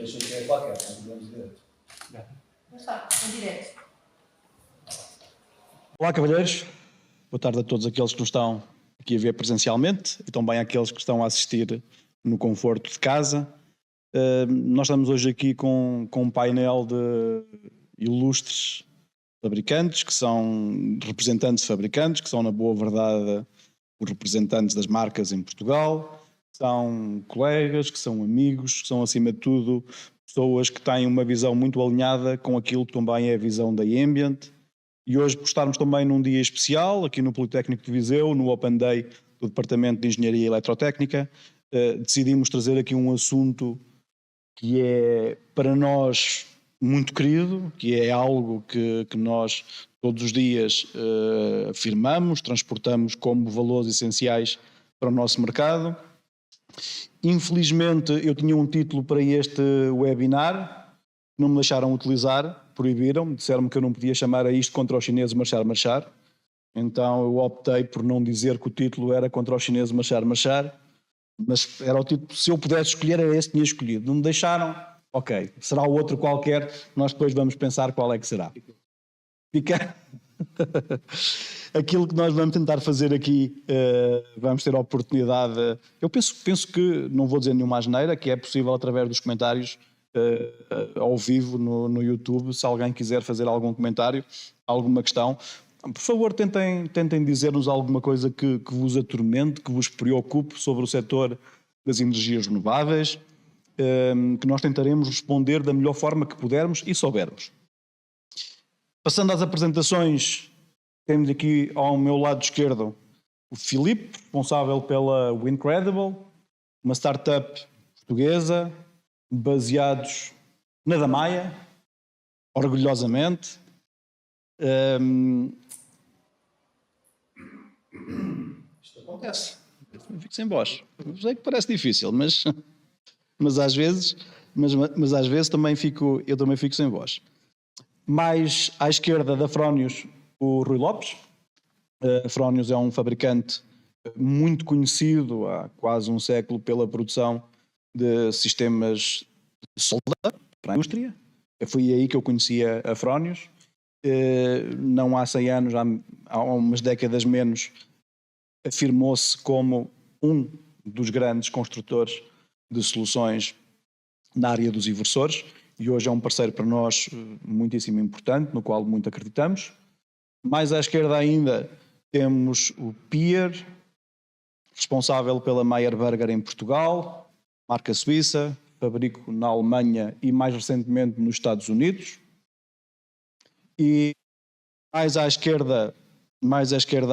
Achei que é qualquer, não podemos direto. Mas está, em direto. Olá, cavalheiros. Boa tarde a todos aqueles que nos estão aqui a ver presencialmente e também àqueles que estão a assistir no conforto de casa. Nós estamos hoje aqui com um painel de ilustres fabricantes, que são representantes de fabricantes, que são, na boa verdade, os representantes das marcas em Portugal, são colegas, que são amigos, que são, acima de tudo, pessoas que têm uma visão muito alinhada com aquilo que também é a visão da Ambient. E hoje, por estarmos também num dia especial, aqui no Politécnico de Viseu, no Open Day do Departamento de Engenharia Eletrotécnica, decidimos trazer aqui um assunto que é, para nós, muito querido, que é algo que nós todos os dias afirmamos, transportamos como valores essenciais para o nosso mercado. Infelizmente, eu tinha um título para este webinar, não me deixaram utilizar, proibiram-me, disseram-me que eu não podia chamar a isto contra os chineses marchar, marchar. Então eu optei por não dizer que o título era contra os chineses marchar, marchar, mas era o título, se eu pudesse escolher era esse que tinha escolhido. Não me deixaram, ok, será o outro qualquer, nós depois vamos pensar qual é que será. Fica... Aquilo que nós vamos tentar fazer aqui, vamos ter a oportunidade, eu penso que, não vou dizer nenhuma asneira, que é possível através dos comentários ao vivo no YouTube, se alguém quiser fazer algum comentário, alguma questão, por favor tentem dizer-nos alguma coisa que vos atormente, que vos preocupe sobre o setor das energias renováveis, que nós tentaremos responder da melhor forma que pudermos e soubermos. Passando às apresentações, temos aqui ao meu lado esquerdo o Filipe, responsável pela Wincredible, uma startup portuguesa, baseados na Damaia, orgulhosamente. Isto acontece. Fico sem voz. Eu sei que parece difícil, mas às vezes também eu também fico sem voz. Mais à esquerda da Fronius, o Rui Lopes. A Fronius é um fabricante muito conhecido há quase um século pela produção de sistemas de solda para a indústria. Foi aí que eu conhecia a Fronius. Não há 100 anos, há umas décadas menos, afirmou-se como um dos grandes construtores de soluções na área dos inversores e hoje é um parceiro para nós muitíssimo importante, no qual muito acreditamos. Mais à esquerda ainda temos o Pier, responsável pela Meyer Burger em Portugal, marca suíça, fabrico na Alemanha e mais recentemente nos Estados Unidos. E mais à esquerda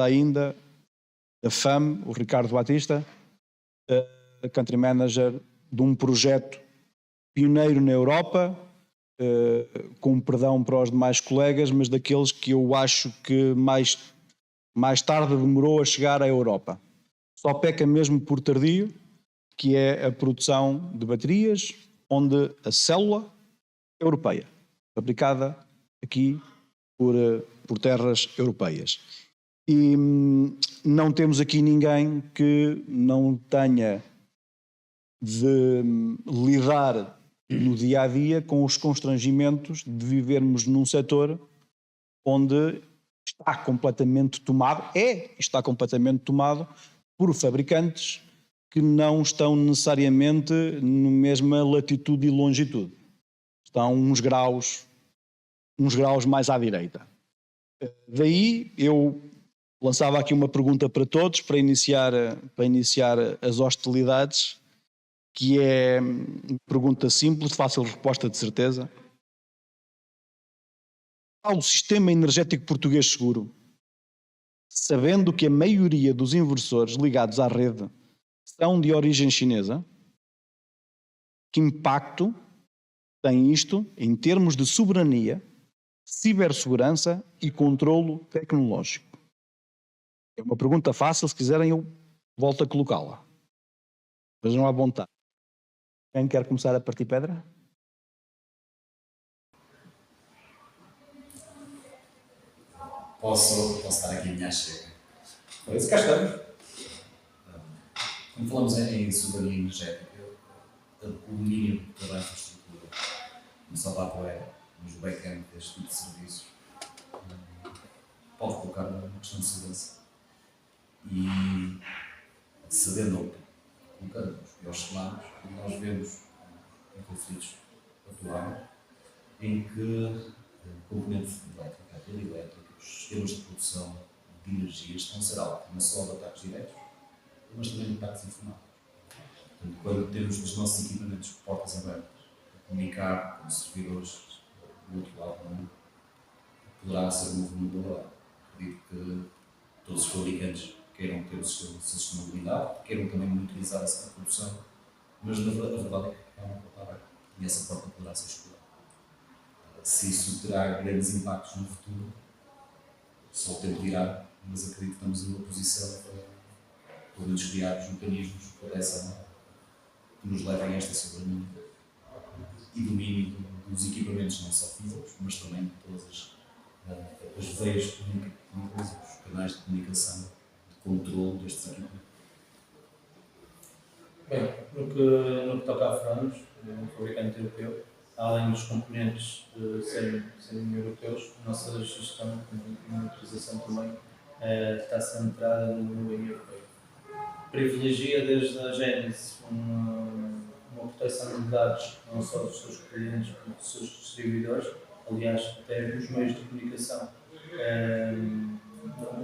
ainda, a FAM, o Ricardo Batista, Country Manager de um projeto pioneiro na Europa, com perdão para os demais colegas, mas daqueles que eu acho que mais tarde demorou a chegar à Europa. Só peca mesmo por tardio, que é a produção de baterias, onde a célula é europeia, fabricada aqui por terras europeias. E não temos aqui ninguém que não tenha de lidar no dia a dia com os constrangimentos de vivermos num setor onde está completamente tomado por fabricantes que não estão necessariamente na mesma latitude e longitude. Estão uns graus mais à direita. Daí eu lançava aqui uma pergunta para todos para iniciar as hostilidades, que é uma pergunta simples, de fácil resposta de certeza. Há um sistema energético português seguro, sabendo que a maioria dos inversores ligados à rede são de origem chinesa? Que impacto tem isto em termos de soberania, cibersegurança e controlo tecnológico? É uma pergunta fácil, se quiserem eu volto a colocá-la. Vejam à vontade. Quem quer começar a partir pedra? Posso dar aqui a minha chega. Por isso cá estamos. Quando falamos em soberania energética, o domínio de toda a infraestrutura só da poeira, mas o back-end deste tipo de serviços pode colocar uma questão de segurança. E sabendo colocando os piores cenários, nós vemos em conflitos atuais em que componentes elétrica, a rede elétrica, os sistemas de produção de energia estão a ser alvos não só de ataques diretos, mas também de ataques informados. Portanto, quando temos os nossos equipamentos portas abertas a comunicar com servidores do outro lado do mundo, poderá ser uma vulnerabilidade. Acredito que todos os fabricantes queiram ter o seu sistema blindado, queiram também monitorizar essa produção, mas a verdade é que é uma porta aberta e essa porta poderá ser explorada. Se isso terá grandes impactos no futuro, só o tempo dirá, mas acredito que estamos numa posição para, pelo menos, criar os mecanismos de proteção que nos levem a esta soberania e domínio dos equipamentos, não só físicos, mas também de todas as veias comunicativas, os canais de comunicação, de controle destes equipamentos. Bem, no que toca a Framos, um fabricante europeu, além dos componentes serem europeus, a nossa gestão e monitorização também está centrada no nuvem europeu. Privilegia desde a Gênese uma proteção de dados, não só dos seus clientes, mas dos seus distribuidores, aliás, até dos meios de comunicação.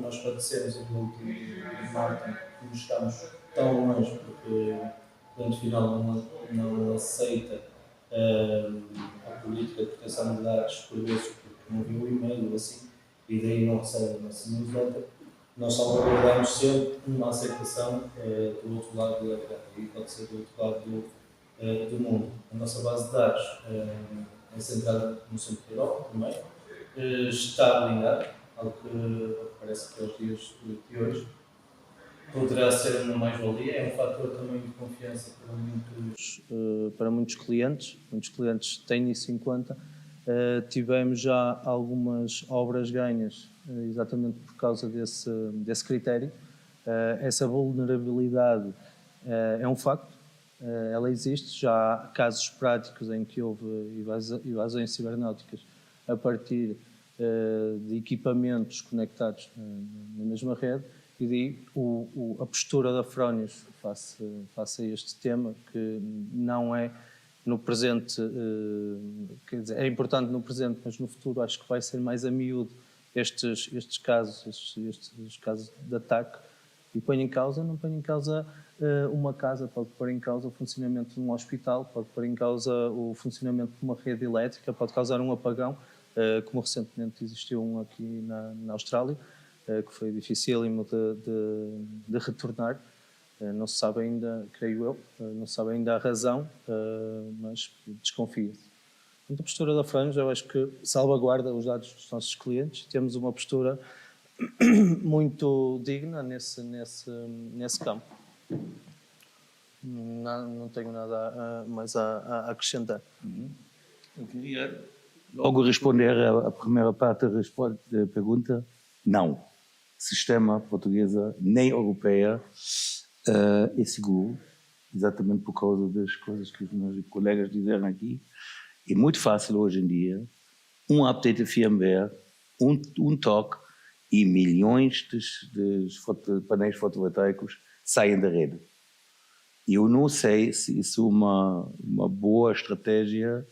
Nós padecemos em marketing, não estamos tão longe, porque o cliente final não aceita a política de proteção de dados, por vezes porque não viu o e-mail ou assim, e daí não recebe a nossa newsletter. Nós salvaguardamos sempre uma aceitação do outro lado do ecrã, e pode ser do outro lado do mundo. A nossa base de dados é centrada no centro da Europa também, está blindada, algo que parece que aos dias de hoje poderá ser uma mais-valia, é um fator também de confiança para muitos clientes. Muitos clientes têm isso em conta. Tivemos já algumas obras ganhas exatamente por causa desse critério. Essa vulnerabilidade é um facto, ela existe. Já há casos práticos em que houve invasões cibernéticas a partir de equipamentos conectados na mesma rede, e daí a postura da Fronius face a este tema, que não é no presente, quer dizer, é importante no presente, mas no futuro acho que vai ser mais a miúdo estes casos de ataque, e põe em causa, não põe em causa uma casa, pode pôr em causa o funcionamento de um hospital, pode pôr em causa o funcionamento de uma rede elétrica, pode causar um apagão, como recentemente existiu um aqui na Austrália, que foi dificílimo de retornar. Não se sabe ainda, creio eu, não se sabe ainda a razão, mas desconfia-se. A postura da Framos, eu acho que salvaguarda os dados dos nossos clientes. Temos uma postura muito digna nesse campo. Não tenho nada mais a acrescentar. Eu queria logo responder à primeira parte da pergunta. Não. Sistema portuguesa nem europeia é seguro, exatamente por causa das coisas que os meus colegas disseram aqui. É muito fácil hoje em dia, um update de firmware, um toque, e milhões de painéis fotovoltaicos saem da rede. Eu não sei se isso é uma boa estratégia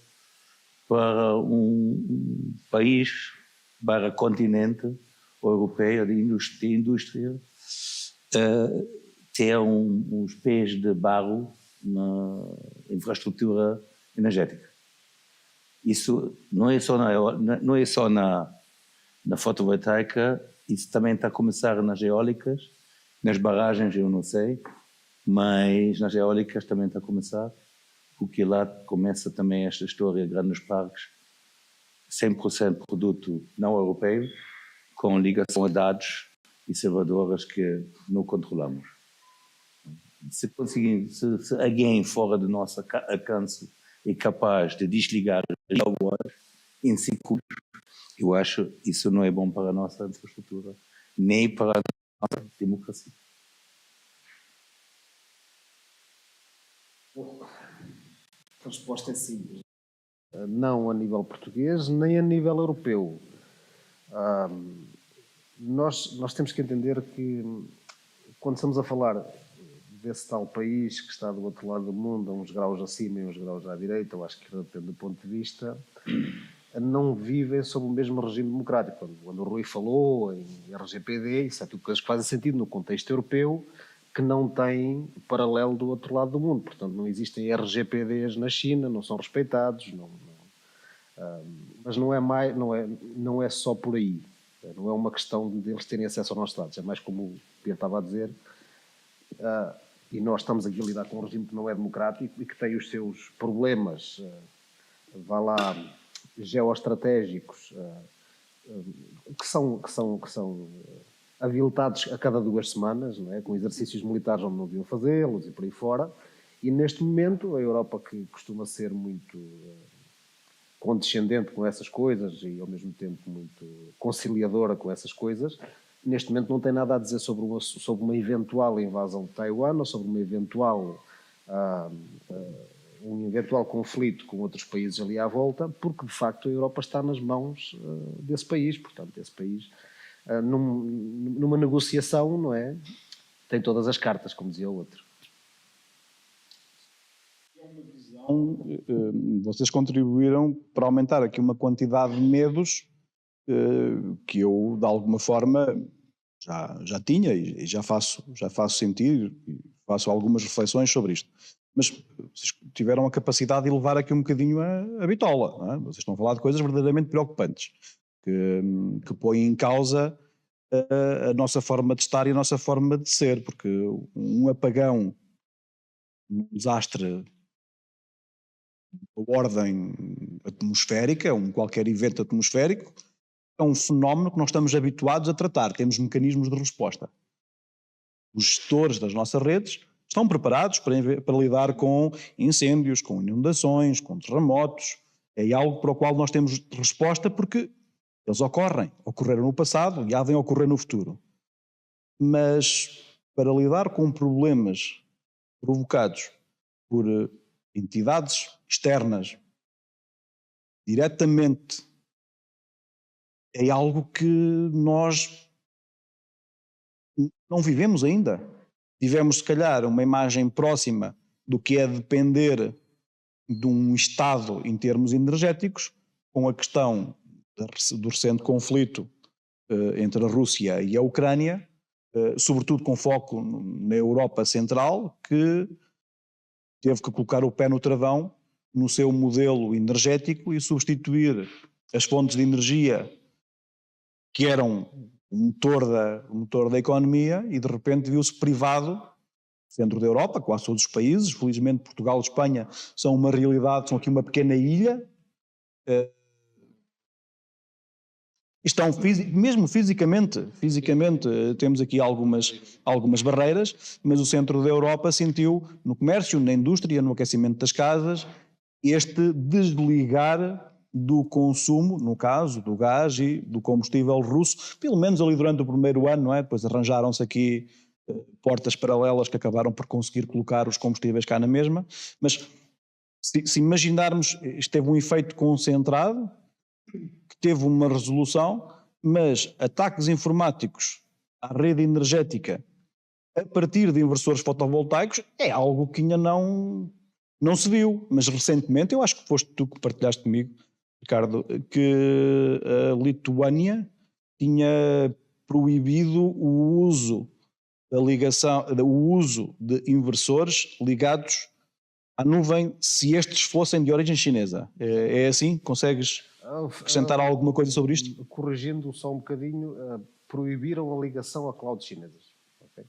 para um país, para continente europeu de indústria, ter uns pés de barro na infraestrutura energética. Isso não é só na fotovoltaica, isso também está a começar nas eólicas, nas barragens eu não sei, mas nas eólicas também está a começar, porque lá começa também esta história de grandes parques, 100% produto não europeu, com ligação a dados e servidores que não controlamos. Se alguém fora do nosso alcance é capaz de desligar em segundos, eu acho que isso não é bom para a nossa infraestrutura, nem para a nossa democracia. A resposta é simples. não a nível português, nem a nível europeu. Nós temos que entender que, quando estamos a falar desse tal país que está do outro lado do mundo, a uns graus acima e uns graus à direita, ou à esquerda, depende do ponto de vista, não vivem sob o mesmo regime democrático. Quando o Rui falou em RGPD, isso é tudo coisas que fazem sentido no contexto europeu, que não tem paralelo do outro lado do mundo. Portanto, não existem RGPDs na China, não são respeitados, mas não é só por aí. Não é uma questão de eles terem acesso aos nossos dados, é mais como o Pedro estava a dizer, e nós estamos aqui a lidar com um regime que não é democrático e que tem os seus problemas, geoestratégicos, que são aviltados a cada 2 semanas, não é? Com exercícios militares onde não deviam fazê-los e por aí fora. E neste momento a Europa, que costuma ser muito condescendente com essas coisas e ao mesmo tempo muito conciliadora com essas coisas, neste momento não tem nada a dizer sobre uma eventual invasão de Taiwan ou sobre um eventual conflito com outros países ali à volta, porque de facto a Europa está nas mãos desse país. Portanto, esse país, numa negociação, não é? Tem todas as cartas, como dizia o outro. Vocês contribuíram para aumentar aqui uma quantidade de medos que eu, de alguma forma, já tinha e já faço sentir, e faço algumas reflexões sobre isto. Mas vocês tiveram a capacidade de levar aqui um bocadinho a bitola, não é? Vocês estão a falar de coisas verdadeiramente preocupantes, que põem em causa a nossa forma de estar e a nossa forma de ser, porque um apagão, um desastre, uma ordem atmosférica, qualquer evento atmosférico, é um fenómeno que nós estamos habituados a tratar, temos mecanismos de resposta. Os gestores das nossas redes estão preparados para lidar com incêndios, com inundações, com terremotos. É algo para o qual nós temos resposta porque eles ocorreram no passado e há de ocorrer no futuro. Mas para lidar com problemas provocados por entidades externas diretamente, é algo que nós não vivemos ainda. Tivemos, se calhar, uma imagem próxima do que é depender de um Estado em termos energéticos, com a questão do recente conflito entre a Rússia e a Ucrânia, sobretudo com foco na Europa Central, que teve que colocar o pé no travão no seu modelo energético e substituir as fontes de energia que eram o motor da economia, e de repente viu-se privado, centro da Europa, quase todos os países, felizmente Portugal e Espanha são uma realidade, são aqui uma pequena ilha, estão mesmo fisicamente temos aqui algumas barreiras, mas o centro da Europa sentiu no comércio, na indústria, no aquecimento das casas, este desligar do consumo, no caso do gás e do combustível russo, pelo menos ali durante o primeiro ano, não é? Depois arranjaram-se aqui portas paralelas que acabaram por conseguir colocar os combustíveis cá na mesma, mas se imaginarmos, isto teve um efeito concentrado, que teve uma resolução, mas ataques informáticos à rede energética a partir de inversores fotovoltaicos é algo que ainda não se viu, mas recentemente, eu acho que foste tu que partilhaste comigo, Ricardo, que a Lituânia tinha proibido o uso de inversores ligados à nuvem se estes fossem de origem chinesa. É assim? Consegues acrescentar alguma coisa sobre isto? Corrigindo só um bocadinho, proibiram a ligação a clouds chinesas. Okay?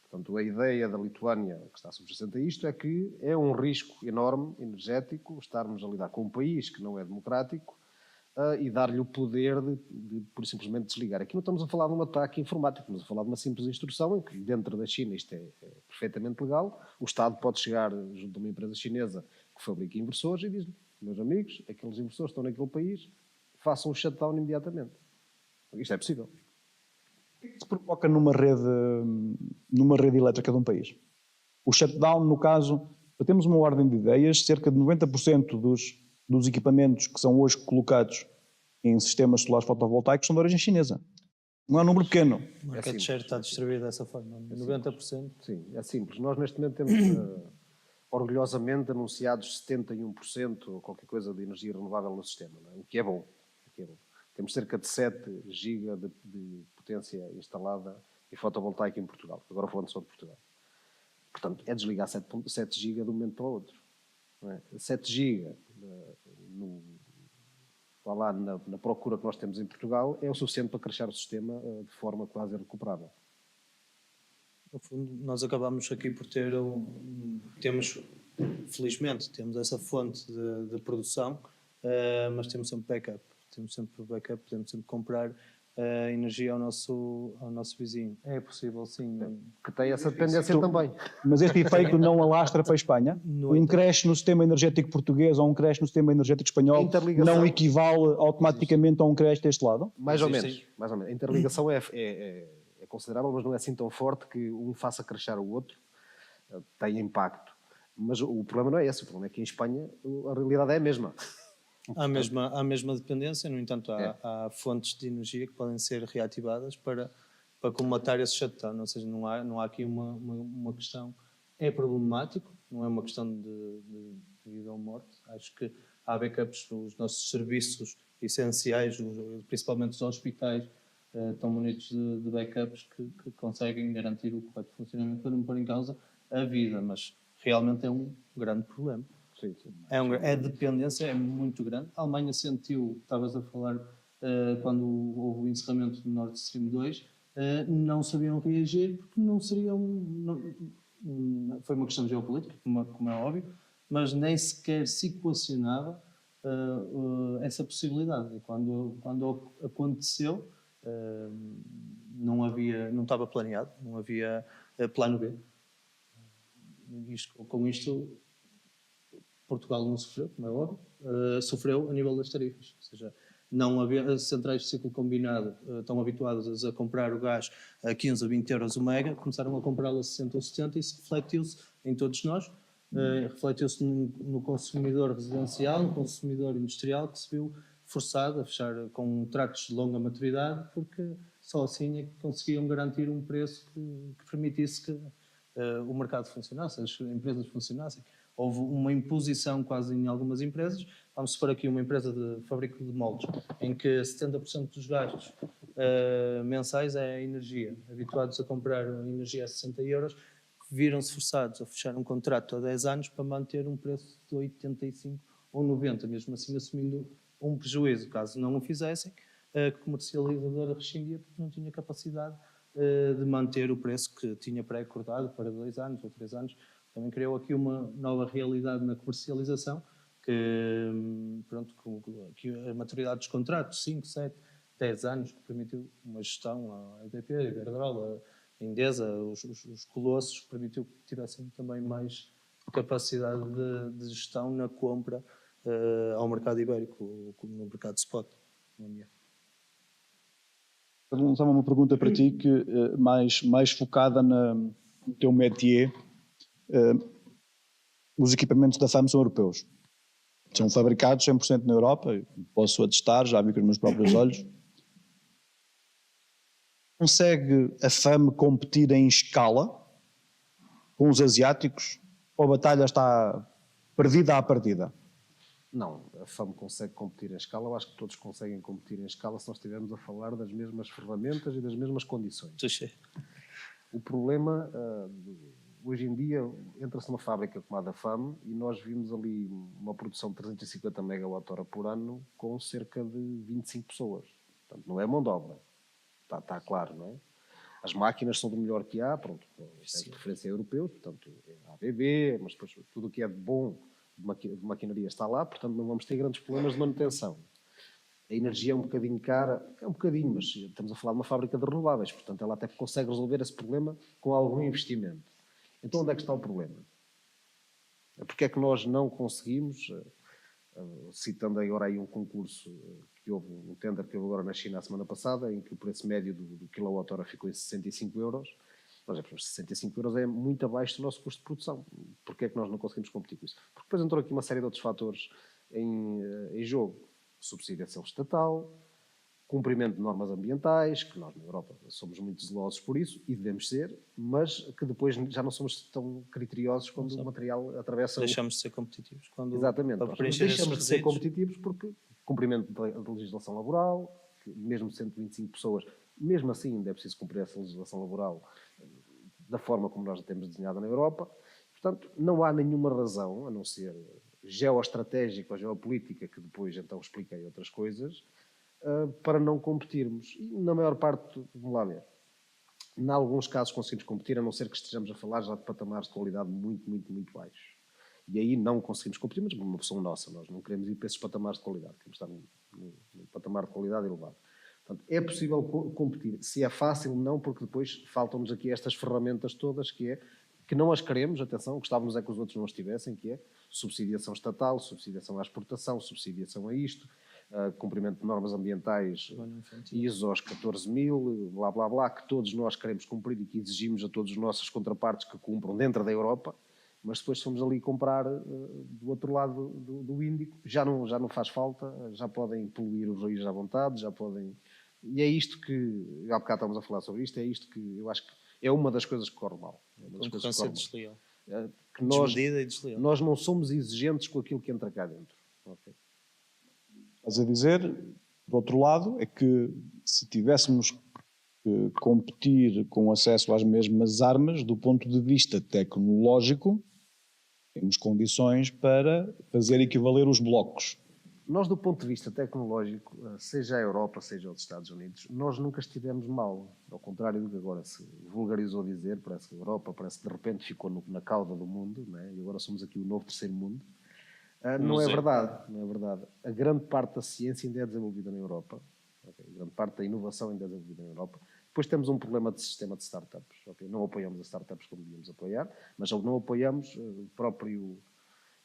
Portanto, a ideia da Lituânia, que está subjacente a isto, é que é um risco enorme, energético, estarmos a lidar com um país que não é democrático e dar-lhe o poder de por simplesmente desligar. Aqui não estamos a falar de um ataque informático, estamos a falar de uma simples instrução em que dentro da China isto é perfeitamente legal. O Estado pode chegar junto a uma empresa chinesa que fabrica inversores e diz: meus amigos, aqueles inversores estão naquele país, façam o shutdown imediatamente. Isto é possível. O que se provoca numa rede elétrica de um país? O shutdown, no caso, temos uma ordem de ideias, cerca de 90% dos dos equipamentos que são hoje colocados em sistemas solares fotovoltaicos são de origem chinesa. Não é um número pequeno. O market share está distribuído dessa forma, 90%. Sim, é simples. Nós neste momento temos orgulhosamente anunciados 71% ou qualquer coisa de energia renovável no sistema, não é? O que é bom. O que é bom. Temos cerca de 7 GB de potência instalada em fotovoltaica em Portugal. Agora falando só de Portugal. Portanto, é desligar 7 GB de um momento para o outro. Não é? 7 GB na procura que nós temos em Portugal é o suficiente para crescer o sistema de forma quase irrecuperável. No fundo, nós acabamos aqui por ter felizmente, temos essa fonte de produção, mas temos sempre backup. Temos sempre backup, podemos sempre comprar energia ao nosso vizinho. É possível, sim. Que tem essa tendência também. Mas este efeito não alastra para a Espanha? Um cresce no sistema energético português ou um cresce no sistema energético espanhol não equivale automaticamente a um cresce deste lado? Mais ou menos. A interligação é considerável, mas não é assim tão forte que um faça crescer o outro. Tem impacto. Mas o problema não é esse. O problema é que em Espanha a realidade é a mesma. Há a mesma dependência, no entanto, há fontes de energia que podem ser reativadas para comatar esse shutdown. Ou seja, não há aqui uma questão. É problemático, não é uma questão de vida ou morte. Acho que há backups, os nossos serviços essenciais, principalmente os hospitais, estão munidos de backups que conseguem garantir o correto funcionamento para não pôr em causa a vida, mas realmente é um grande problema. Sim. A dependência é muito grande. A Alemanha sentiu, estavas a falar, quando houve o encerramento do Nord Stream 2, não sabiam reagir porque não seriam... foi uma questão geopolítica, como é óbvio, mas nem sequer se equacionava essa possibilidade. E quando aconteceu, não estava planeado, não havia plano B. Com isto, Portugal não sofreu, como é óbvio, sofreu a nível das tarifas. Ou seja, não havia, as centrais de ciclo combinado estão habituadas a comprar o gás a 15 ou 20 euros o mega, começaram a comprá-lo a 60 ou 70 e isso refletiu-se em todos nós, refletiu-se no consumidor residencial, no consumidor industrial, que se viu forçado a fechar contratos de longa maturidade, porque só assim é que conseguiam garantir um preço que permitisse que o mercado funcionasse, as empresas funcionassem. Houve uma imposição quase em algumas empresas. Vamos supor aqui uma empresa de fabrico de moldes, em que 70% dos gastos mensais é a energia. Habituados a comprar energia a 60 euros, viram-se forçados a fechar um contrato a 10 anos para manter um preço de 85 ou 90, mesmo assim assumindo um prejuízo. Caso não o fizessem, a comercializadora rescindia porque não tinha capacidade de manter o preço que tinha pré-acordado para 2 anos ou 3 anos. Também criou aqui uma nova realidade na comercialização, que a maturidade dos contratos, 5, 7, 10 anos, que permitiu uma gestão, a EDP, a Iberdrola, a Endesa, os colossos, permitiu que tivessem também mais capacidade de gestão na compra ao mercado ibérico, no mercado spot. Só uma pergunta para ti, que mais focada no teu métier. Os equipamentos da FAM são europeus. São fabricados 100% na Europa. Posso atestar, já vi com os meus próprios olhos. Consegue a FAM competir em escala com os asiáticos? Ou a batalha está perdida à partida? Não, a FAM consegue competir em escala. Eu acho que todos conseguem competir em escala se nós estivermos a falar das mesmas ferramentas e das mesmas condições. O problema, hoje em dia, entra-se numa fábrica como a da FAM e nós vimos ali uma produção de 350 MWh por ano com cerca de 25 pessoas. Portanto, não é mão de obra. Está claro, não é? As máquinas são do melhor que há, pronto, a referência é europeu, portanto, é ABB, mas depois tudo o que é de bom de maquinaria está lá, portanto não vamos ter grandes problemas de manutenção. A energia é um bocadinho cara, é um bocadinho, mas estamos a falar de uma fábrica de renováveis, portanto ela até consegue resolver esse problema com algum investimento. Então onde é que está o problema? Porque é que nós não conseguimos, citando agora aí um concurso que houve, um tender que houve agora na China a semana passada, em que o preço médio do quilowatt-hora ficou em 65 euros, nós, 65 euros é muito abaixo do nosso custo de produção. Porquê é que nós não conseguimos competir com isso? Porque depois entrou aqui uma série de outros fatores em jogo. Subsidiação estatal, cumprimento de normas ambientais, que nós na Europa somos muito zelosos por isso, e devemos ser, mas que depois já não somos tão criteriosos quando o material atravessa Deixamos de ser competitivos. Quando, Exatamente. para Nós preencher esses deixamos de ser requisitos. competitivos porque cumprimento da legislação laboral, que mesmo 125 pessoas, mesmo assim ainda é preciso cumprir essa legislação laboral da forma como nós a temos desenhada na Europa. Portanto, não há nenhuma razão, a não ser geoestratégica ou geopolítica, que depois então expliquei outras coisas, para não competirmos. E na maior parte, vamos lá ver, em alguns casos conseguimos competir, a não ser que estejamos a falar já de patamares de qualidade muito, muito, muito baixos. E aí não conseguimos competir, mas por uma opção nossa, nós não queremos ir para esses patamares de qualidade, queremos estar num patamar de qualidade elevado. Portanto, é possível competir. Se é fácil, não, porque depois faltam-nos aqui estas ferramentas todas, que não as queremos, atenção, gostávamos é que os outros não as tivessem, que é subsidiação estatal, subsidiação à exportação, subsidiação a isto, cumprimento de normas ambientais, ISOs 14.000, blá, blá, blá, que todos nós queremos cumprir e que exigimos a todos os nossos contrapartes que cumpram dentro da Europa, mas depois fomos ali comprar do outro lado do Índico, já não faz falta, já podem poluir os rios à vontade, já podem... E é isto que, há bocado estávamos a falar sobre isto, é isto que eu acho que é uma das coisas que corre mal. É uma das coisas que corre Desleal. mal. Que Desmedida e desleal. nós não somos exigentes com aquilo que entra cá dentro. Okay? Estás a dizer, do outro lado, é que se tivéssemos que competir com acesso às mesmas armas, do ponto de vista tecnológico, temos condições para fazer equivaler os blocos. Nós, do ponto de vista tecnológico, seja a Europa, seja os Estados Unidos, nós nunca estivemos mal. Ao contrário do que agora se vulgarizou dizer, parece que a Europa parece que de repente ficou na cauda do mundo, né? E agora somos aqui o novo terceiro mundo. Não é verdade, não é verdade. A grande parte da ciência ainda é desenvolvida na Europa. Okay? A grande parte da inovação ainda é desenvolvida na Europa. Depois temos um problema de sistema de startups. Okay? Não apoiamos as startups como devíamos apoiar, mas não apoiamos o próprio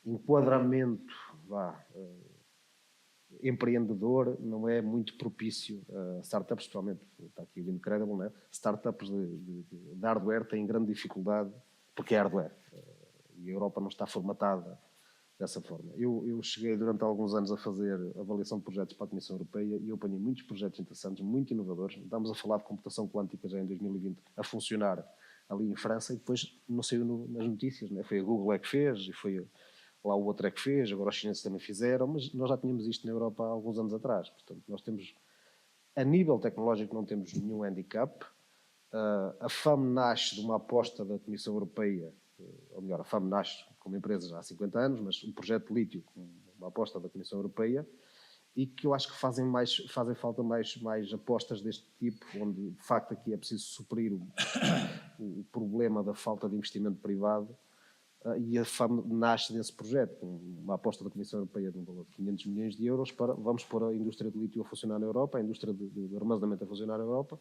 enquadramento empreendedor, não é muito propício a startups, especialmente, está aqui o Incredible, né? Startups de hardware têm grande dificuldade, porque é hardware, e a Europa não está formatada dessa forma. Eu cheguei durante alguns anos a fazer avaliação de projetos para a Comissão Europeia e eu apanhei muitos projetos interessantes, muito inovadores. Estamos a falar de computação quântica já em 2020 a funcionar ali em França e depois não saiu nas notícias, né? Foi a Google que fez e foi lá o outro que fez, agora os chineses também fizeram, mas nós já tínhamos isto na Europa há alguns anos atrás. Portanto, nós temos, a nível tecnológico, não temos nenhum handicap. A FAM nasce de uma aposta da Comissão Europeia, ou melhor, a FAM nasce como empresa já há 50 anos, mas um projeto de lítio com uma aposta da Comissão Europeia e que eu acho que fazem falta mais apostas deste tipo, onde de facto aqui é preciso suprir o problema da falta de investimento privado. E a FAM nasce desse projeto, com uma aposta da Comissão Europeia de um valor de 500 milhões de euros para vamos pôr a indústria de lítio a funcionar na Europa, a indústria de armazenamento a funcionar na Europa,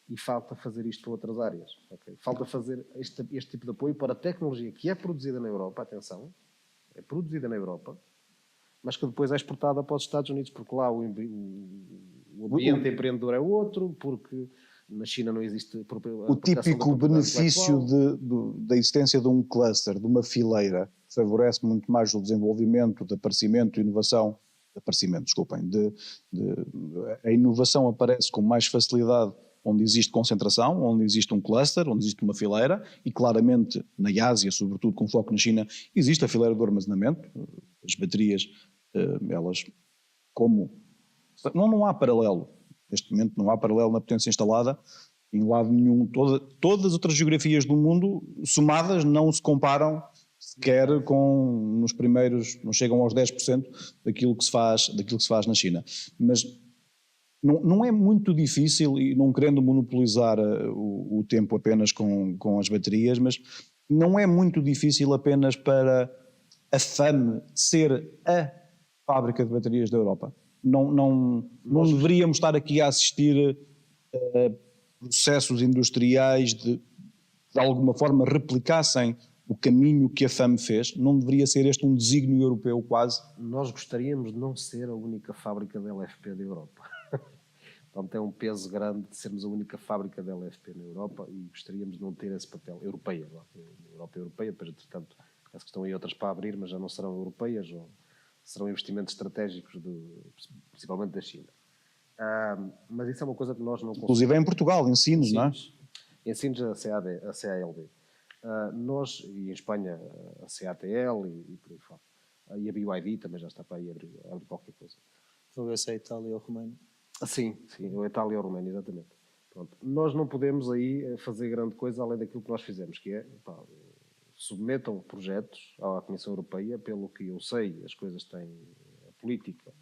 e falta fazer isto para outras áreas. Okay? Falta fazer este tipo de apoio para a tecnologia que é produzida na Europa, atenção, é produzida na Europa, mas que depois é exportada para os Estados Unidos, porque lá o ambiente empreendedor é outro, porque na China não existe o típico benefício da existência de um cluster, de uma fileira, favorece muito mais o desenvolvimento, de aparecimento, inovação, a inovação aparece com mais facilidade onde existe concentração, onde existe um cluster, onde existe uma fileira, e claramente na Ásia, sobretudo com foco na China, existe a fileira do armazenamento, as baterias, elas como... Não há paralelo. Neste momento não há paralelo na potência instalada em lado nenhum. Todas as outras geografias do mundo somadas não se comparam sequer nos primeiros, não chegam aos 10% daquilo que se faz na China. Mas não é muito difícil, e não querendo monopolizar o tempo apenas com as baterias, mas não é muito difícil apenas para a FAM ser a fábrica de baterias da Europa. Não deveríamos estar aqui a assistir a processos industriais de alguma forma replicassem o caminho que a FAM fez. Não deveria ser este um desígnio europeu quase? Nós gostaríamos de não ser a única fábrica de LFP da Europa. Portanto, é um peso grande de sermos a única fábrica de LFP na Europa e gostaríamos de não ter esse papel. Europa europeia, depois, entretanto, parece que estão aí outras para abrir, mas já não serão europeias, serão investimentos estratégicos, principalmente da China. Mas isso é uma coisa que nós não conseguimos. Inclusive em Portugal, ensinos, não é? Ensinos a CALB. Nós, e em Espanha, a CATL e por aí fora. E a BYD também já está para aí abrir qualquer coisa. Vou ver se é a Itália ou a Roménia. Sim, a Itália e a Roménia, exatamente. Pronto. Nós não podemos aí fazer grande coisa além daquilo que nós fizemos, que é, submetam projetos à Comissão Europeia, pelo que eu sei, as coisas têm, a política,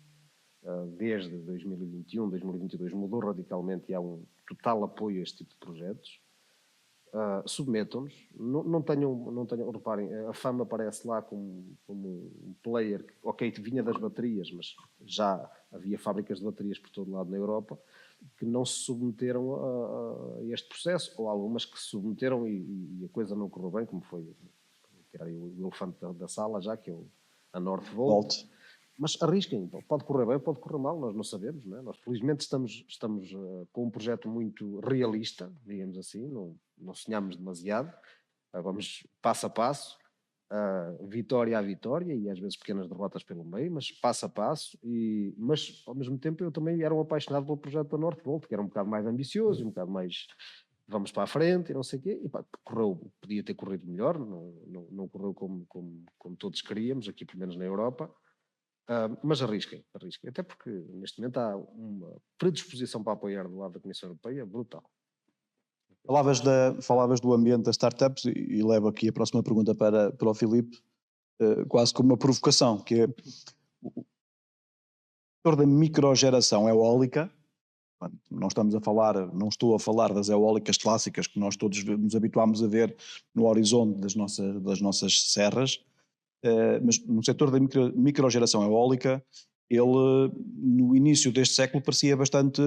desde 2021, 2022, mudou radicalmente e há um total apoio a este tipo de projetos. Submetam-nos, não tenham, reparem, a Fama aparece lá como um player que, ok, vinha das baterias, mas já havia fábricas de baterias por todo lado na Europa que não se submeteram a este processo, ou algumas que se submeteram e a coisa não correu bem, como foi tirar o elefante da sala já, que é a Northvolt. Mas arrisquem, pode correr bem, pode correr mal, nós não sabemos, não é? Nós felizmente estamos com um projeto muito realista, digamos assim, não sonhamos demasiado, vamos passo a passo, vitória a vitória e às vezes pequenas derrotas pelo meio, mas passo a passo, mas ao mesmo tempo eu também era um apaixonado pelo projeto da Northvolt, que era um bocado mais ambicioso, um bocado mais vamos para a frente e não sei o quê, e podia ter corrido melhor, não correu como todos queríamos, aqui pelo menos na Europa. Mas arrisquem, até porque neste momento há uma predisposição para apoiar do lado da Comissão Europeia brutal. Falavas do ambiente das startups e levo aqui a próxima pergunta para o Filipe, quase como uma provocação, que é o setor da microgeração eólica. Não estou a falar das eólicas clássicas que nós todos nos habituámos a ver no horizonte das nossas serras, mas no setor da microgeração eólica, ele no início deste século parecia bastante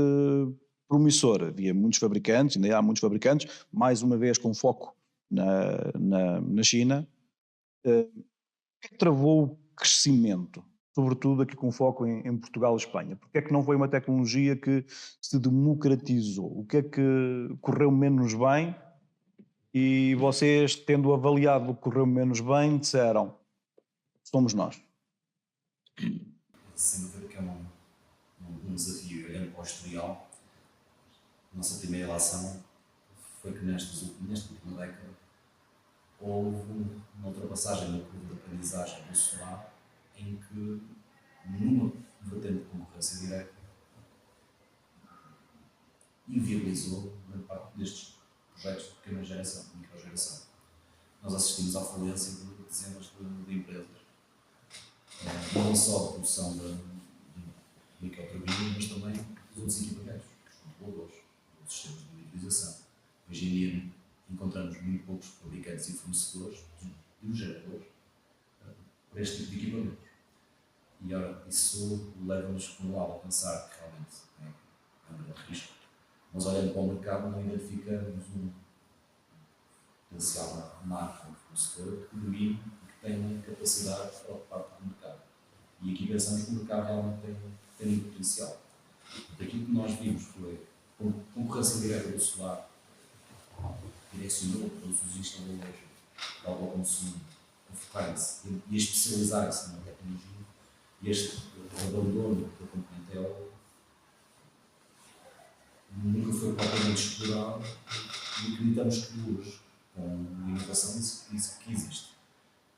promissor. Havia muitos fabricantes, ainda há muitos fabricantes, mais uma vez com foco na China. O que é que travou o crescimento? Sobretudo aqui com foco em Portugal e Espanha. Porque é que não foi uma tecnologia que se democratizou? O que é que correu menos bem? E vocês, tendo avaliado o que correu menos bem, disseram: somos nós. Sem dúvida que é um desafio olhando para o historial. A nossa primeira relação foi que nesta última década houve uma ultrapassagem na curva de aprendizagem do solar, em que numa vertente de concorrência direta inviabilizou grande parte destes projetos de pequena geração, de microgeração. Nós assistimos à falência de dezenas de empresas, não só de produção de microturbinas, mas também dos outros equipamentos, os controladores, os sistemas de utilização. Hoje em dia encontramos muito poucos fabricantes e fornecedores de geradores para este tipo de equipamentos. E ora, isso leva-nos, por um lado, a pensar que realmente é um grande risco. Mas olhando para o mercado, não identificamos um potencial marca, um fornecedor que domine e que tenha capacidade para ocupar o mercado. E aqui pensamos que o mercado realmente tem muito potencial. Aquilo que nós vimos foi a concorrência direta do solar direcionou todos os instaladores de autoconsumo a focarem-se e a especializarem-se na tecnologia. E este abandono da componente eólica nunca foi propriamente explorado e acreditamos que hoje, com a inovação que existe,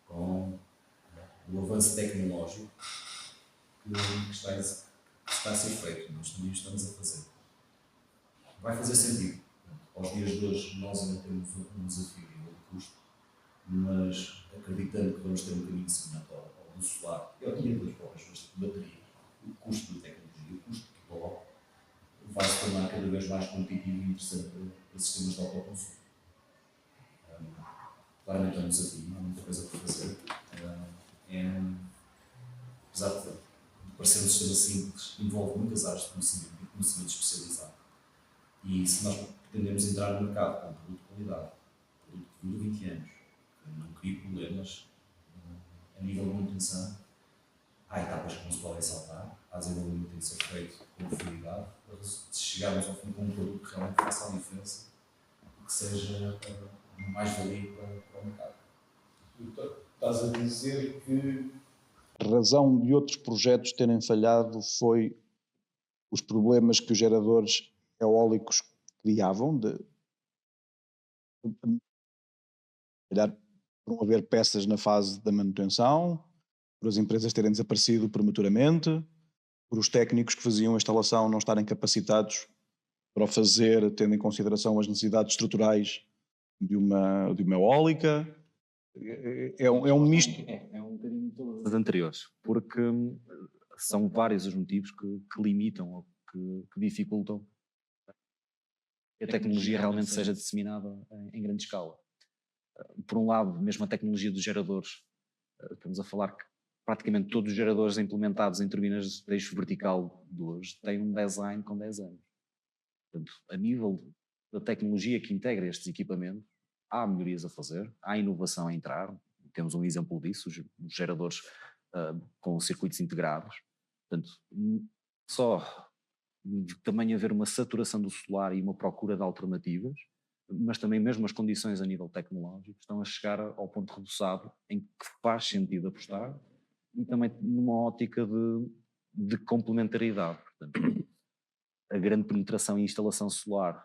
com o avanço tecnológico que está a ser feito, nós também estamos a fazer, vai fazer sentido. Aos dias de hoje nós ainda temos um desafio a nível de custo, mas acreditando que vamos ter um caminho semelhante ao do solar e ao dia das boas, mas de bateria, o custo da tecnologia, o custo do bloco, vai se tornar cada vez mais competitivo e interessante para sistemas de autoconsumo. Claramente é um desafio, não há muita coisa para fazer. Apesar de parecer um sistema simples, envolve muitas áreas de conhecimento e conhecimento especializado. E se nós pretendemos entrar no mercado com um produto de qualidade, um produto que dura 20 anos, que não cria problemas a nível de manutenção, há etapas que não se podem saltar, há desenvolvimento que tem que ser feito com profundidade, para chegarmos ao fim com um produto que realmente faça a diferença e que seja mais valia para o mercado. Estás a dizer que A razão de outros projetos terem falhado foi os problemas que os geradores eólicos criavam, de calhar por não haver peças na fase da manutenção, por as empresas terem desaparecido prematuramente, por os técnicos que faziam a instalação não estarem capacitados para o fazer, tendo em consideração as necessidades estruturais de uma eólica. É um misto. É um bocadinho todas as anteriores, porque são vários os motivos que limitam ou que dificultam que a tecnologia realmente seja disseminada em grande escala. Por um lado, mesmo a tecnologia dos geradores, estamos a falar que praticamente todos os geradores implementados em turbinas de eixo vertical de hoje têm um design com 10 anos. Portanto, a nível da tecnologia que integra estes equipamentos, há melhorias a fazer, há inovação a entrar. Temos um exemplo disso, os geradores com circuitos integrados. Portanto, só também haver uma saturação do solar e uma procura de alternativas, mas também mesmo as condições a nível tecnológico estão a chegar ao ponto reduçado em que faz sentido apostar e também numa ótica de complementaridade. Portanto, a grande penetração e instalação solar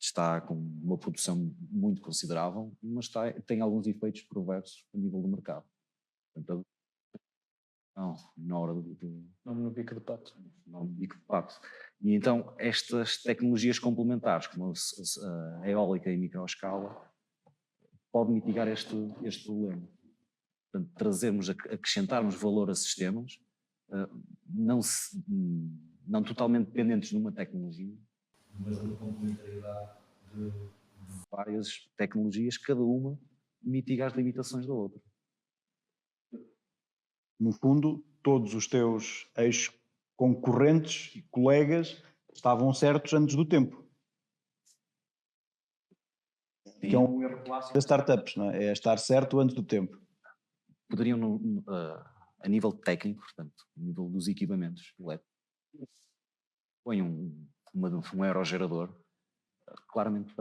está com uma produção muito considerável, mas tem alguns efeitos perversos a nível do mercado. Portanto, não, na hora Não no bico de pato. não bico de pato. E então estas tecnologias complementares, como a eólica em microescala, podem mitigar este problema. Portanto, acrescentarmos valor a sistemas, não totalmente dependentes de uma tecnologia, mas uma complementaridade de várias tecnologias, cada uma mitiga as limitações da outra. No fundo, todos os teus ex-concorrentes e colegas estavam certos antes do tempo. Que é um erro clássico das startups, não é? É estar certo antes do tempo. Poderiam, a nível técnico, portanto, a nível dos equipamentos elétricos, põe um aerogerador, claramente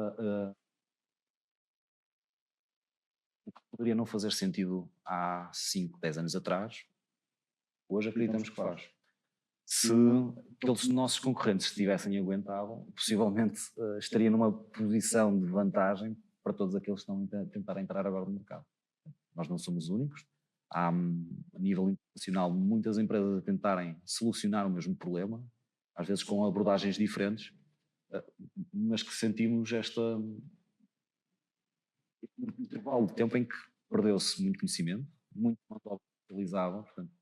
o que poderia não fazer sentido há 5, 10 anos atrás, hoje acreditamos que faz. Se aqueles nossos concorrentes tivessem aguentado, possivelmente estaria numa posição de vantagem para todos aqueles que estão a tentar entrar agora no mercado. Nós não somos únicos. Há, a nível internacional, muitas empresas a tentarem solucionar o mesmo problema, às vezes com abordagens diferentes, mas que sentimos este intervalo de tempo em que perdeu-se muito conhecimento, muito mão utilizado, portanto,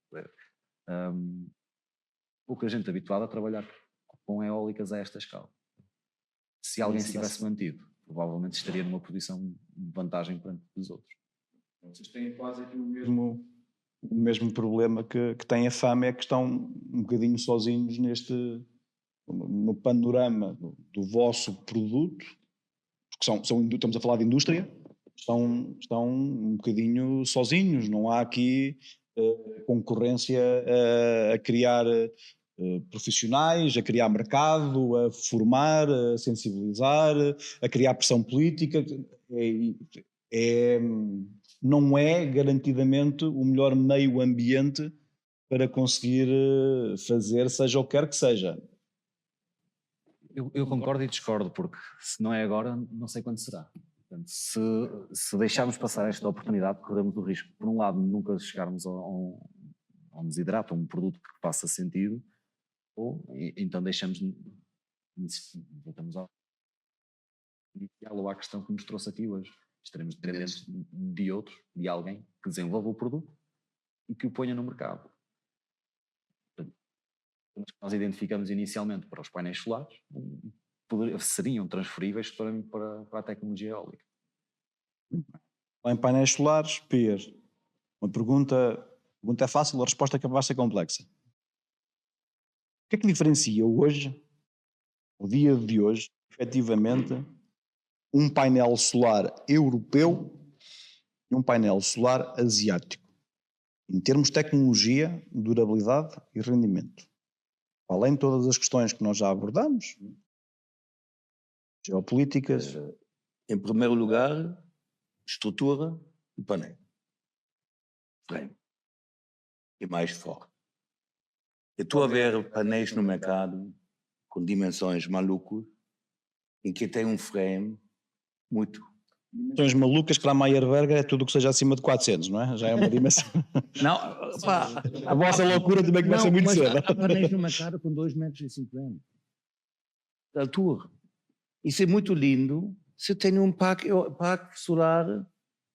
pouca gente habituada a trabalhar com eólicas a esta escala. Se alguém se tivesse mantido, provavelmente estaria numa posição de vantagem perante os outros. Vocês têm quase aqui o mesmo problema que tem a FAM, é que estão um bocadinho sozinhos no panorama do vosso produto, porque estamos a falar de indústria, estão um bocadinho sozinhos, não há aqui concorrência a criar profissionais, a criar mercado, a formar, a sensibilizar, a criar pressão política. Não é garantidamente o melhor meio ambiente para conseguir fazer seja o que quer que seja. Eu concordo e discordo, porque se não é agora, não sei quando será. Portanto, se deixarmos passar esta oportunidade, corremos o risco, por um lado, nunca chegarmos a um desidrato, a um produto que faça sentido, ou então voltamos ao inicial, à questão que nos trouxe aqui hoje. Estaremos dependentes de outros, de alguém que desenvolva o produto e que o ponha no mercado. Portanto, os que nós identificamos inicialmente para os painéis solares seriam transferíveis para a tecnologia eólica. Em painéis solares, Piers, uma pergunta é fácil, a resposta é capaz de ser complexa. O que é que diferencia hoje, o dia de hoje, efetivamente, um painel solar europeu e um painel solar asiático, em termos de tecnologia, durabilidade e rendimento? Além de todas as questões que nós já abordamos, geopolíticas. Em primeiro lugar, estrutura e painel. Frame. e mais forte. Eu estou a ver painéis no mercado com dimensões malucas, em que tem um frame muito... Dimensões malucas para a Meyerberger é tudo o que seja acima de 400, não é? Já é uma dimensão. Não, pá, A vossa loucura também começa não, muito mas cedo. há painéis no mercado com 2,50 m de altura. Isso é muito lindo se tem um parque solar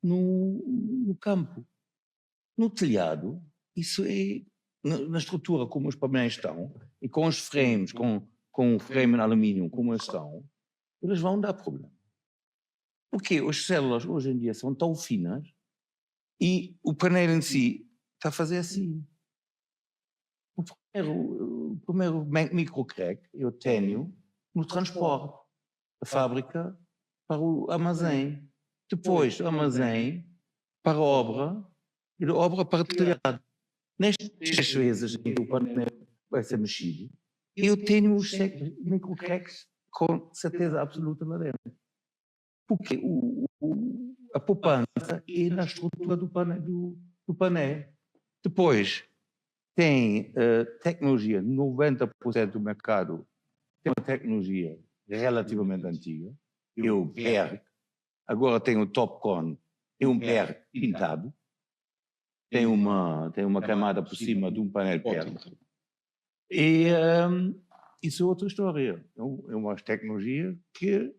no campo. No telhado, isso é, na estrutura como os painéis estão, e com os frames, com o frame em alumínio como eles estão, eles vão dar problema. Porque as células hoje em dia são tão finas e o painel em si está a fazer assim. O primeiro microcrack eu tenho no transporte da fábrica para o armazém, depois do armazém para a obra e da obra para o telhado. Nestas 6 vezes em que o painel vai ser mexido, eu tenho os microcracks com certeza absoluta lá dentro. Porque a poupança é na estrutura do painel. Depois, tem tecnologia, 90% do mercado tem uma tecnologia relativamente antiga, é o PERC, agora tem o Topcon, é um PERC pintado, tem uma camada por cima de um painel PERC. E isso é outra história, é uma tecnologia que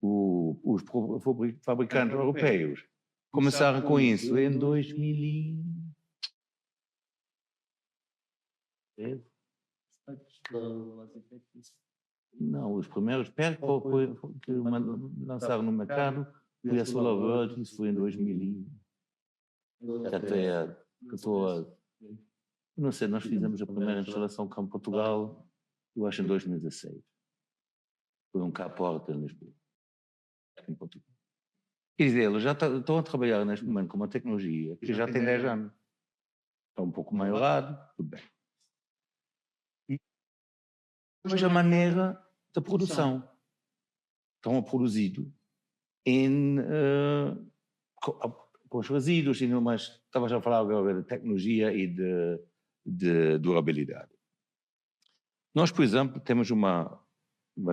os fabricantes europeus começaram com isso em 2000. Não, os primeiros PERC que lançaram no mercado foi a SolarWorld, isso foi em 2000. Até 14. Não sei, nós fizemos a primeira instalação cá em Portugal, eu acho em 2016. Foi um carport em Lisboa. Em Portugal. Quer dizer, eles já estão a trabalhar neste momento com uma tecnologia que já tem 10 anos. Está um pouco maiorado, tudo bem. E depois a maneira da produção. Estão a produzido com os resíduos, mas estava já a falar agora de tecnologia e de durabilidade. Nós, por exemplo, temos uma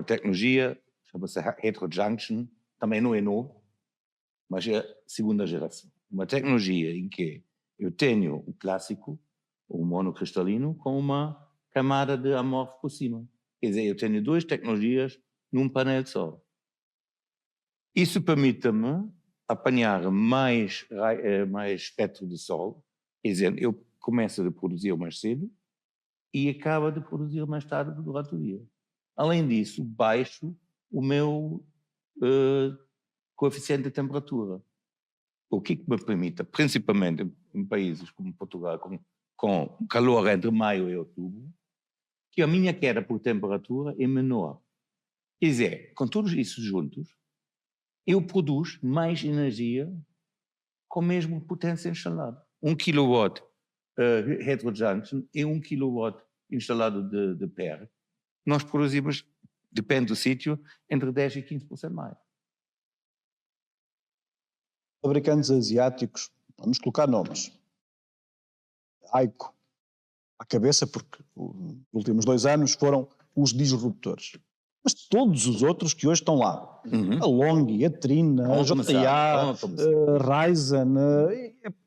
tecnologia, chama-se heterojunction, também não é novo, mas é a segunda geração. Uma tecnologia em que eu tenho o clássico, o monocristalino, com uma camada de amorfo por cima. Quer dizer, eu tenho 2 tecnologias num painel só. Isso permite-me apanhar mais espectro de sol, quer dizer, eu começo a produzir mais cedo e acabo de produzir mais tarde durante o dia. Além disso, baixo o meu coeficiente de temperatura. O que me permite, principalmente em países como Portugal, com calor entre maio e outubro, que a minha queda por temperatura é menor. Quer dizer, com todos isso juntos, eu produzo mais energia com a mesma potência instalada. 1 kW heterojunction e 1 kW instalado de PERC. Nós produzimos, depende do sítio, entre 10% e 15% mais. Fabricantes asiáticos, vamos colocar nomes. Aico, à cabeça, porque os últimos 2 anos foram os disruptores. Mas todos os outros que hoje estão lá, a Longi, a Trina, a JTA, a Ryzen,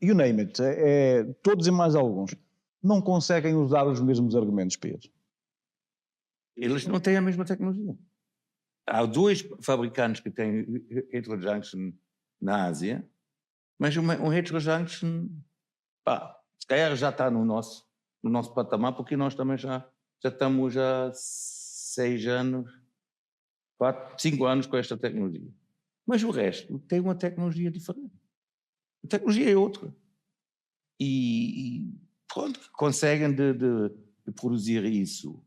you name it, todos e mais alguns, não conseguem usar os mesmos argumentos, Pedro. Eles não têm a mesma tecnologia. Há 2 fabricantes que têm heterojunction na Ásia, mas um heterojunction, se calhar já está no nosso patamar, porque nós também já estamos há 6 anos, 5 anos com esta tecnologia. Mas o resto tem uma tecnologia diferente. A tecnologia é outra. E pronto, conseguem de produzir isso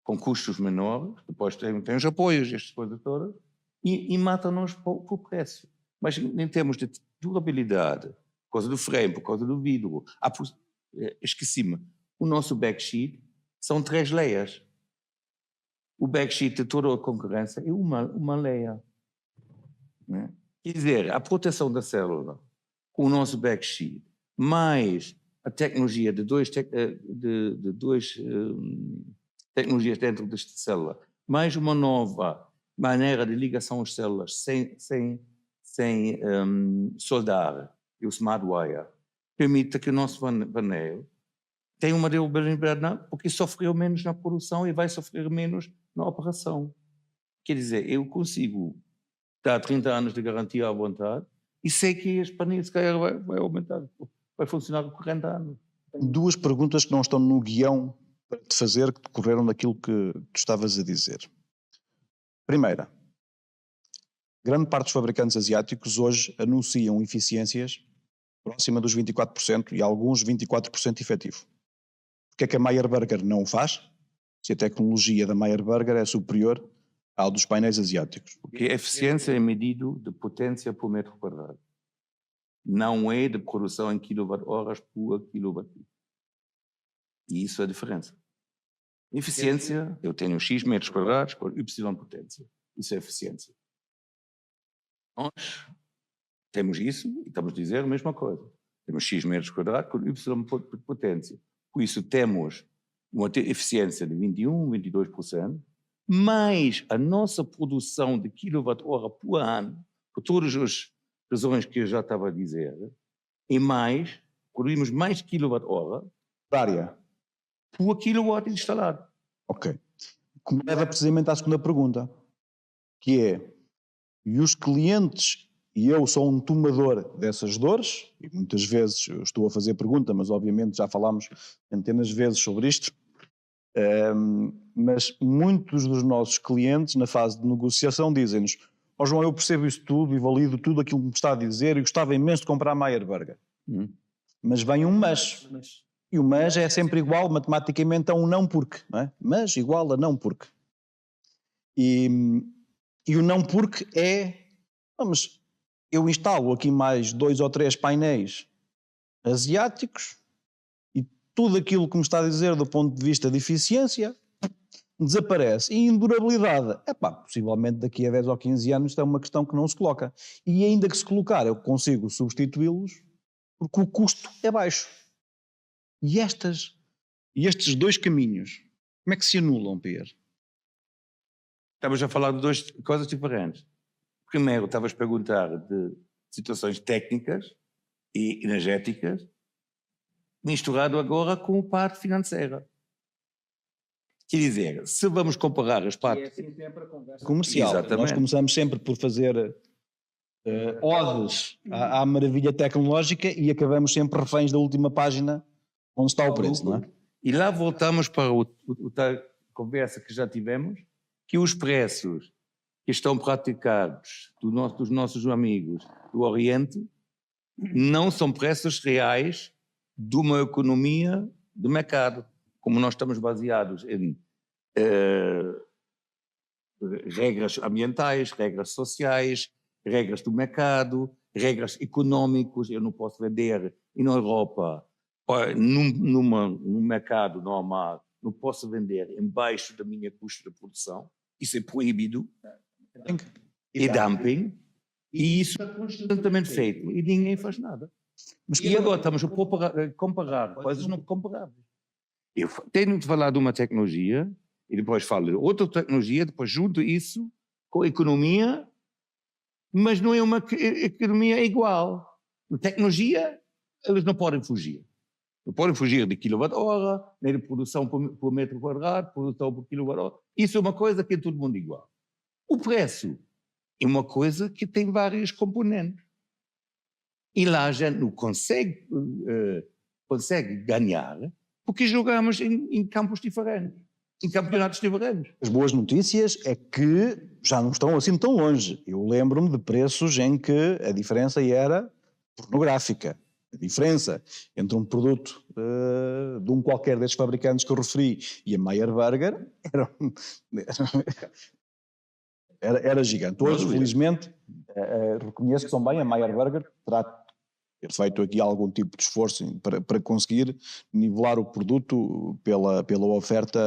com custos menores, depois tem os apoios, estas coisas todas, e matam-nos por preço. Mas em termos de durabilidade, por causa do frame, por causa do vidro, esqueci-me, o nosso backsheet são 3 layers. O backsheet de toda a concorrência é uma layer. Né? Quer dizer, a proteção da célula com o nosso backsheet, mais a tecnologia de duas tecnologias dentro desta célula, mais uma nova maneira de ligação às células sem soldar, e o Smart Wire, permite que o nosso painel tenha uma durabilidade porque sofreu menos na produção e vai sofrer menos na operação. Quer dizer, eu consigo dar 30 anos de garantia à vontade e sei que este painel se calhar vai aumentar, vai funcionar por 40 anos. Duas perguntas que não estão no guião para te fazer, que decorreram daquilo que tu estavas a dizer. Primeira, grande parte dos fabricantes asiáticos hoje anunciam eficiências próxima dos 24% e alguns 24% efetivo. Porque é que a Meyer Burger não o faz? Se a tecnologia da Meyer Burger é superior ao dos painéis asiáticos. Porque a eficiência é medido de potência por metro quadrado. Não é de produção em kWh por kW. E isso é a diferença. Eficiência, eu tenho X metros quadrados por Y potência. Isso é eficiência. Nós temos isso e estamos a dizer a mesma coisa. Temos X metros quadrados por Y potência. Por isso temos uma eficiência de 21%, 22%, mais a nossa produção de kWh por ano, por todas as razões que eu já estava a dizer, e mais, produzimos mais kWh Área. por kilowatt instalado. Ok. Que me leva precisamente à segunda pergunta, que é, e os clientes, e eu sou um tomador dessas dores, e muitas vezes eu estou a fazer pergunta, mas obviamente já falámos centenas de vezes sobre isto, mas muitos dos nossos clientes na fase de negociação dizem-nos: ó João, eu percebo isso tudo e valido tudo aquilo que me está a dizer e gostava imenso de comprar a Meyer Burger. Mas vem um mas. E o mas é sempre igual matematicamente a um não porque, não é? Mas igual a não porque. E o não porque é, vamos, eu instalo aqui mais 2 ou 3 painéis asiáticos e tudo aquilo que me está a dizer do ponto de vista de eficiência desaparece. E em durabilidade, possivelmente daqui a 10 ou 15 anos isto é uma questão que não se coloca. E ainda que se colocar, eu consigo substituí-los porque o custo é baixo. E estes dois caminhos, como é que se anulam, Pierre? Estamos a falar de duas coisas diferentes. Primeiro, estavas a perguntar de situações técnicas e energéticas, misturado agora com a parte financeira. Quer dizer, se vamos comparar as partes... Comercial. Exatamente. Nós começamos sempre por fazer odes à maravilha tecnológica e acabamos sempre reféns da última página onde está o preço, não é? E lá voltamos para a conversa que já tivemos, que os preços que estão praticados dos nossos amigos do Oriente não são preços reais de uma economia de mercado, como nós estamos baseados em regras ambientais, regras sociais, regras do mercado, regras económicas. Eu não posso vender na Europa, num mercado normal, não posso vender embaixo da minha custo de produção. Isso é proibido. E dumping. E isso é constantemente feito. E ninguém faz nada. E agora estamos a comparar coisas não comparáveis. Eu tenho de falar de uma tecnologia e depois falo de outra tecnologia, depois junto isso com a economia, mas não é uma economia igual. Na tecnologia, eles não podem fugir. Não podem fugir de quilowatt-hora, nem de produção por metro quadrado, produção por quilowatt-hora. Isso é uma coisa que é todo mundo igual. O preço é uma coisa que tem vários componentes. E lá a gente não consegue ganhar porque jogamos em campos diferentes, em campeonatos diferentes. As boas notícias é que já não estão assim tão longe. Eu lembro-me de preços em que a diferença era pornográfica. A diferença entre um produto de um qualquer destes fabricantes que eu referi e a Meyer Burger era gigante. Hoje, felizmente, reconheço que também a Meyer Burger terá ter feito aqui algum tipo de esforço para conseguir nivelar o produto pela oferta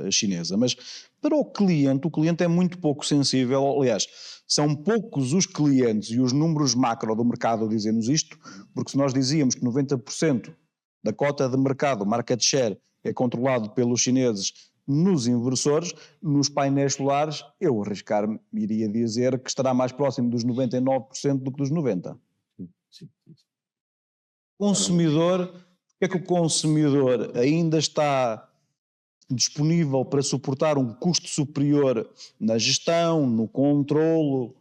chinesa. Mas para o cliente é muito pouco sensível. Aliás, são poucos os clientes e os números macro do mercado dizem-nos isto, porque se nós dizíamos que 90% da cota de mercado, market share, é controlado pelos chineses nos inversores, nos painéis solares, eu arriscar-me, iria dizer que estará mais próximo dos 99% do que dos 90%. Sim. Consumidor, porque é que o consumidor ainda está disponível para suportar um custo superior na gestão, no controlo,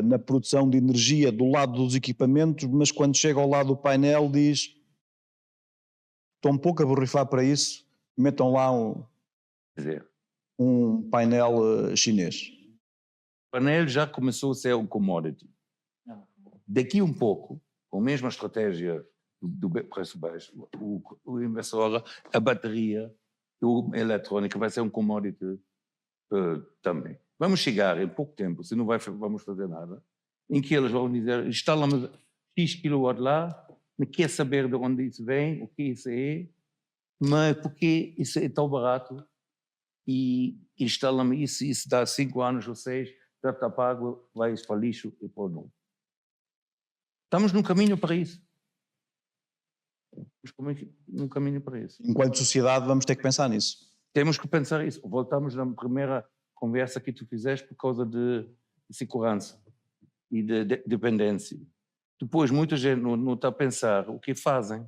na produção de energia do lado dos equipamentos, mas quando chega ao lado do painel diz: estou um pouco a borrifar para isso, metam lá Quer dizer, um painel chinês. o painel já começou a ser um commodity. Daqui um pouco, com a mesma estratégia do preço baixo, o inversor, a bateria, a eletrónica vai ser um commodity também. Vamos chegar em pouco tempo, se não vamos fazer nada, em que eles vão dizer: instala-me X kW lá, não quer saber de onde isso vem, o que isso é, mas porque isso é tão barato, e instala-me isso dá 5 anos ou 6, já está pago, vai para lixo e para o novo. Estamos num caminho para isso. Num caminho para isso. Enquanto sociedade vamos ter que pensar nisso. Temos que pensar isso. Voltamos na primeira conversa que tu fizeste por causa de segurança e de dependência. Depois, muita gente não está a pensar o que fazem.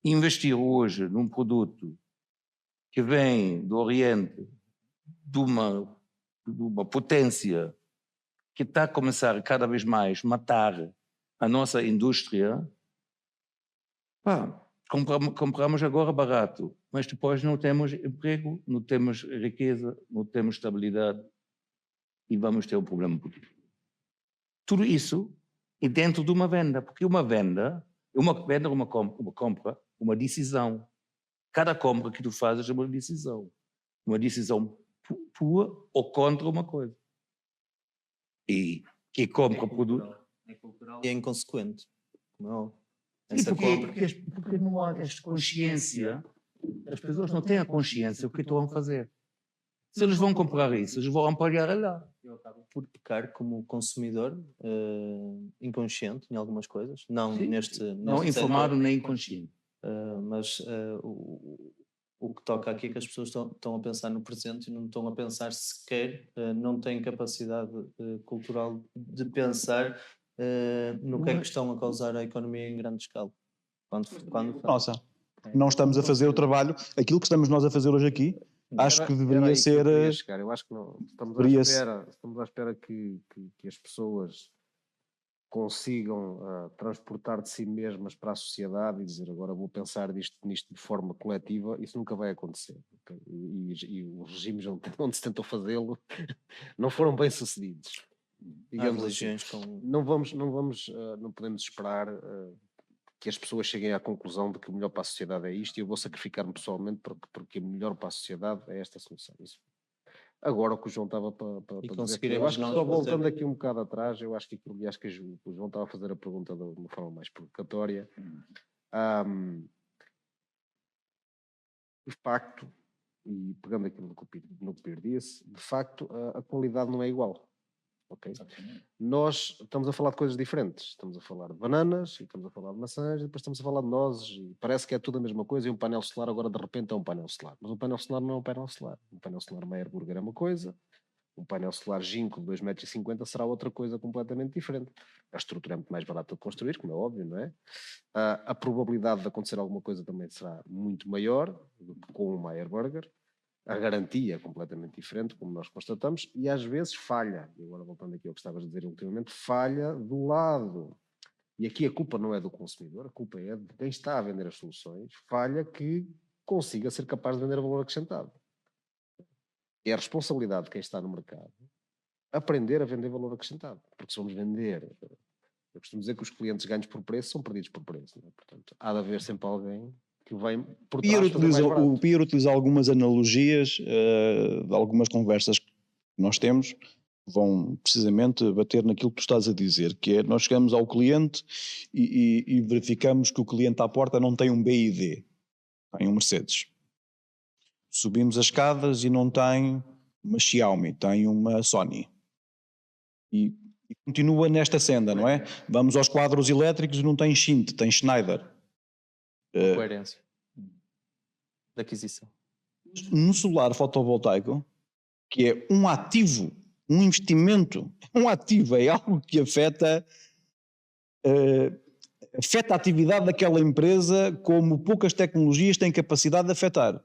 Investir hoje num produto que vem do Oriente, de uma potência que está a começar cada vez mais a matar a nossa indústria, compramos agora barato, mas depois não temos emprego, não temos riqueza, não temos estabilidade e vamos ter um problema político. Tudo isso é dentro de uma venda, porque uma venda é uma compra, uma decisão. Cada compra que tu fazes é uma decisão pura ou contra uma coisa. E que compra produto É cultural e é inconsequente. Não. Porque não há esta consciência, as pessoas não têm a consciência do que estão a fazer. Se eles vão comprar isso, eles vão pagar lá. Eu acabo por pecar como consumidor inconsciente em algumas coisas, não Sim. neste Não informado setor, nem inconsciente. mas o que toca aqui é que as pessoas estão a pensar no presente e não estão a pensar sequer, não têm capacidade cultural de pensar no que é que estão a causar a economia em grande escala. Nossa, não estamos a fazer o trabalho, aquilo que estamos nós a fazer hoje aqui, acho que deveria ser... Eu acho que não, estamos à espera que as pessoas consigam transportar de si mesmas para a sociedade e dizer: agora vou pensar nisto de forma coletiva. Isso nunca vai acontecer. Okay? E os regimes onde se tentou fazê-lo não foram bem sucedidos. Digamos assim. Não podemos esperar que as pessoas cheguem à conclusão de que o melhor para a sociedade é isto, e eu vou sacrificar-me pessoalmente porque o melhor para a sociedade é esta solução. Isso. Agora, o que o João estava para dizer, eu acho que só voltando aqui um bocado atrás, eu acho que o João estava a fazer a pergunta de uma forma mais provocatória. De facto, e pegando aquilo no que o Pedro disse, de facto a qualidade não é igual. Okay? Nós estamos a falar de coisas diferentes. Estamos a falar de bananas, e estamos a falar de maçãs, e depois estamos a falar de nozes, e parece que é tudo a mesma coisa, e um painel solar agora de repente é um painel solar. Mas um painel solar não é um painel solar. Um painel solar Meyer Burger é uma coisa, um painel solar Ginkgo de 2,50 m será outra coisa completamente diferente. A estrutura é muito mais barata de construir, como é óbvio, não é? A probabilidade de acontecer alguma coisa também será muito maior do que com o Meyer Burger. A garantia é completamente diferente, como nós constatamos, e às vezes falha. E agora voltando aqui ao que estavas a dizer ultimamente, falha do lado. E aqui a culpa não é do consumidor, a culpa é de quem está a vender as soluções, falha que consiga ser capaz de vender valor acrescentado. É a responsabilidade de quem está no mercado aprender a vender valor acrescentado. Porque se vamos vender... Eu costumo dizer que os clientes ganhos por preço são perdidos por preço. Não é? Portanto, há de haver sempre alguém que vem por trás o Pierre utiliza algumas analogias de algumas conversas que nós temos, que vão precisamente bater naquilo que tu estás a dizer, que é: nós chegamos ao cliente e verificamos que o cliente à porta não tem um BID, tem um Mercedes. Subimos as escadas e não tem uma Xiaomi, tem uma Sony. E continua nesta senda, não é? Vamos aos quadros elétricos e não tem Schint, tem Schneider. Coerência da aquisição. No solar fotovoltaico, que é um ativo, um investimento, um ativo, é algo que afeta a atividade daquela empresa como poucas tecnologias têm capacidade de afetar.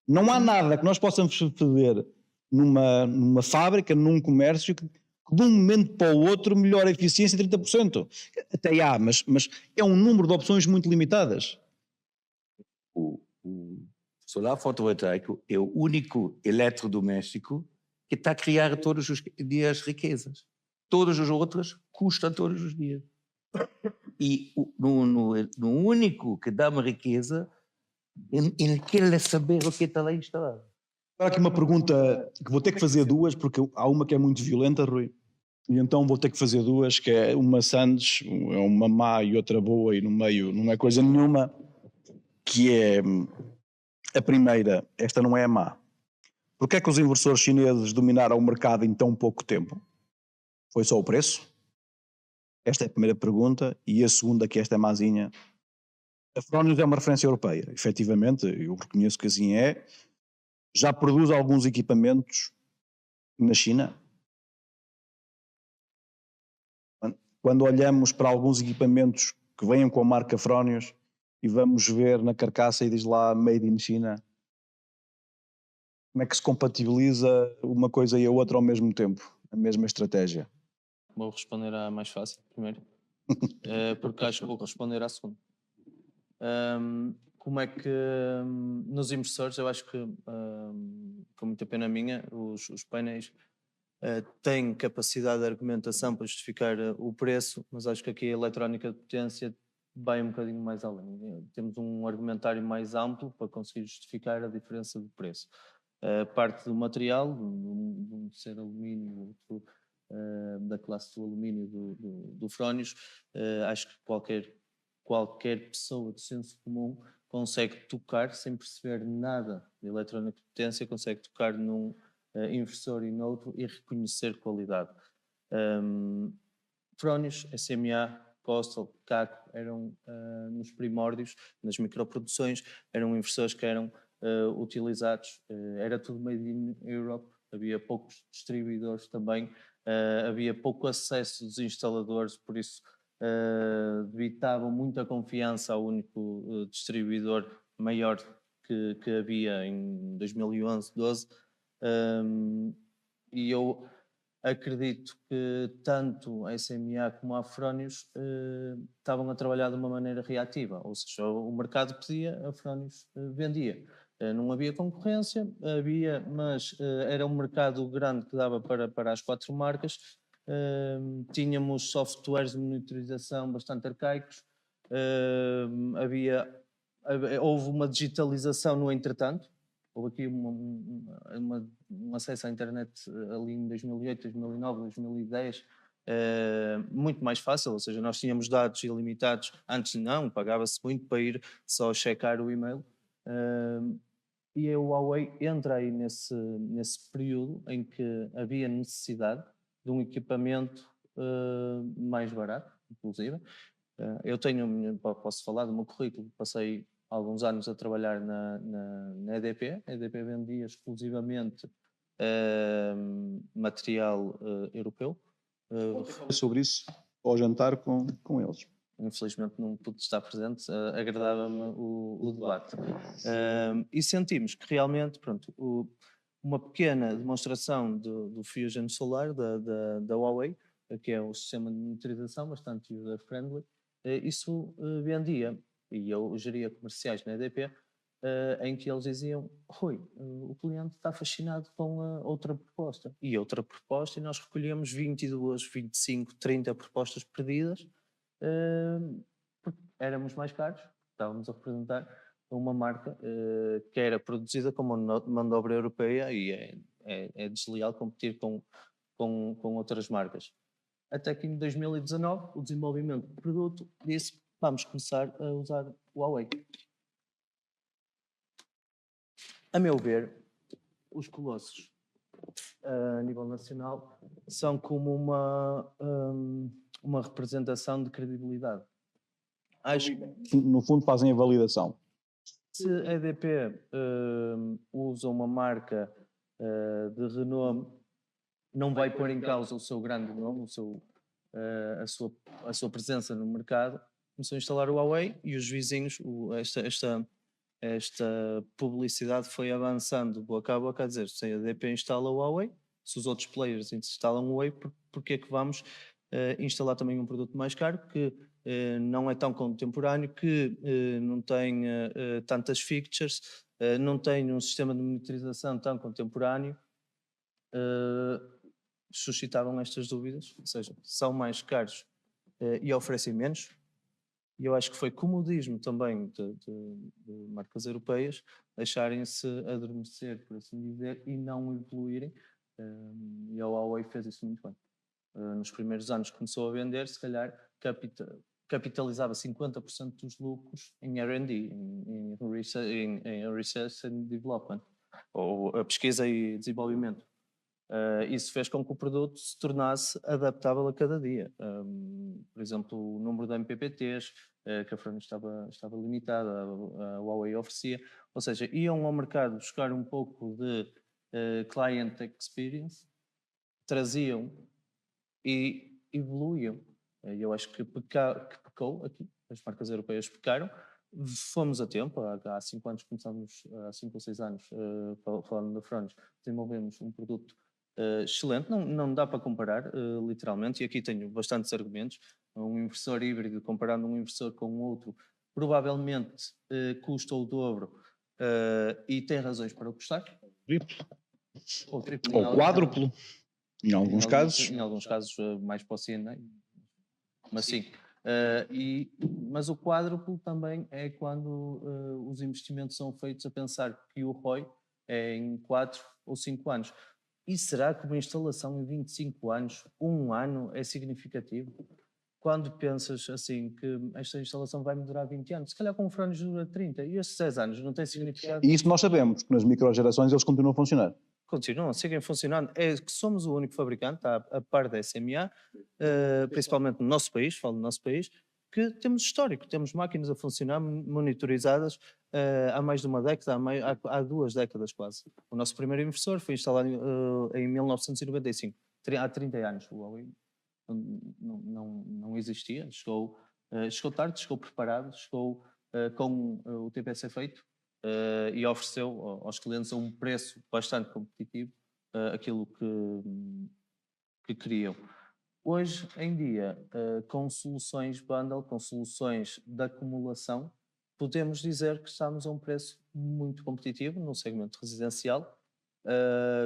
Não há nada que nós possamos fazer numa fábrica, num comércio, que de um momento para o outro melhora a eficiência em 30%. Até há, mas é um número de opções muito limitadas. O solar fotovoltaico é o único eletrodoméstico que está a criar todos os dias riquezas. Todas as outras custam todos os dias. E no único que dá uma riqueza, ele quer saber o que está lá instalado. Agora aqui uma pergunta que vou ter que fazer duas, porque há uma que é muito violenta, Rui, e então vou ter que fazer duas, que é uma sandes, é uma má e outra boa, e no meio não é coisa nenhuma, que é a primeira, esta não é a má. Porquê é que os inversores chineses dominaram o mercado em tão pouco tempo? Foi só o preço? Esta é a primeira pergunta, e a segunda, que esta é mazinha. A Fronius é uma referência europeia, efetivamente, eu reconheço que assim é. Já produz alguns equipamentos na China. Quando olhamos para alguns equipamentos que vêm com a marca Fronius e vamos ver na carcaça e diz lá Made in China, como é que se compatibiliza uma coisa e a outra ao mesmo tempo, a mesma estratégia? Vou responder à mais fácil primeiro, porque acho que vou responder à segunda. Como é que nos inversores, eu acho que, com muita pena minha, os painéis têm capacidade de argumentação para justificar o preço, mas acho que aqui a eletrónica de potência vai um bocadinho mais além. Temos um argumentário mais amplo para conseguir justificar a diferença de preço. Parte do material, de um ser alumínio, outro da classe do alumínio do Fronius, acho que qualquer pessoa de senso comum consegue tocar, sem perceber nada de eletrónica de potência, consegue tocar num inversor e noutro e reconhecer qualidade. Fronius, SMA, Postal, CACO eram nos primórdios, nas microproduções, eram inversores que eram utilizados, era tudo made in Europe, havia poucos distribuidores também, havia pouco acesso dos instaladores, por isso debitavam muita confiança ao único distribuidor maior que havia em 2011, 12, e eu acredito que tanto a SMA como a Fronius estavam a trabalhar de uma maneira reativa, ou seja, o mercado pedia, a Fronius vendia. Não havia concorrência, mas era um mercado grande que dava para as 4 marcas. Tínhamos softwares de monitorização bastante arcaicos, houve uma digitalização no entretanto, houve aqui um acesso à internet ali em 2008, 2009, 2010, muito mais fácil, ou seja, nós tínhamos dados ilimitados, antes não, pagava-se muito para ir só checar o e-mail, e a Huawei entra aí nesse período em que havia necessidade de um equipamento mais barato, inclusive. Eu posso falar do meu currículo, passei alguns anos a trabalhar na EDP. A EDP vendia exclusivamente material europeu. Sobre isso, ao jantar com eles. Infelizmente não pude estar presente, agradava-me o debate. E sentimos que realmente, pronto, uma pequena demonstração do Fusion Solar da Huawei, que é um sistema de monitorização bastante user-friendly, isso vendia, e eu geria comerciais na EDP, em que eles diziam: Rui, o cliente está fascinado com outra proposta. E outra proposta, e nós recolhemos 22, 25, 30 propostas perdidas, porque éramos mais caros, estávamos a representar uma marca que era produzida com mão de obra europeia e é desleal competir com outras marcas. Até que em 2019 o desenvolvimento do produto disse: vamos começar a usar o Huawei. A meu ver, os colossos a nível nacional são como uma representação de credibilidade. Acho no fundo fazem a validação. se a EDP usa uma marca de renome, não vai pôr em causa o seu grande nome, a sua presença no mercado. Começou a instalar o Huawei e os vizinhos, esta publicidade foi avançando boca a boca, a dizer, se a EDP instala o Huawei, se os outros players instalam o Huawei, porque é que vamos instalar também um produto mais caro, que não é tão contemporâneo, que não tem tantas features, não tem um sistema de monitorização tão contemporâneo, suscitavam estas dúvidas, ou seja, são mais caros e oferecem menos. E eu acho que foi comodismo também de marcas europeias deixarem-se adormecer, por assim dizer, e não evoluírem. E a Huawei fez isso muito bem. Nos primeiros anos começou a vender, se calhar capitalizava 50% dos lucros em R&D, em Research and Development, ou a pesquisa e desenvolvimento. Isso fez com que o produto se tornasse adaptável a cada dia. Por exemplo, o número de MPPTs, que a Fronius estava limitada, a Huawei oferecia, ou seja, iam ao mercado buscar um pouco de client experience, traziam e evoluíam. Eu acho que pecou aqui, as marcas europeias pecaram. Fomos a tempo, há 5 anos começámos, há 5 ou 6 anos, falando da Fronius, desenvolvemos um produto excelente, não dá para comparar, literalmente, e aqui tenho bastantes argumentos. Um inversor híbrido, comparando um inversor com outro, provavelmente custa o dobro e tem razões para o custar. Triplo. Ou triplo. Ou quádruplo, em alguns casos. Em alguns casos mais para o CNA, mas sim. Mas o quádruplo também é quando os investimentos são feitos a pensar que o ROI é em 4 ou 5 anos. E será que uma instalação em 25 anos, um ano, é significativo? Quando pensas assim que esta instalação vai durar 20 anos, se calhar com o Fronius dura 30, e estes 10 anos não tem significado? E isso nós sabemos, que nas microgerações eles continuam a funcionar. Continuam, seguem funcionando. É que somos o único fabricante, a par da SMA, principalmente no nosso país, falo do nosso país, que temos histórico, temos máquinas a funcionar monitorizadas há mais de uma década, há 2 décadas quase. O nosso primeiro inversor foi instalado em 1995, há 30 anos. O Huawei não existia, chegou tarde, chegou preparado, chegou com o TPC feito e ofereceu aos clientes a um preço bastante competitivo aquilo que queriam. Hoje em dia, com soluções bundle, com soluções de acumulação, podemos dizer que estamos a um preço muito competitivo no segmento residencial,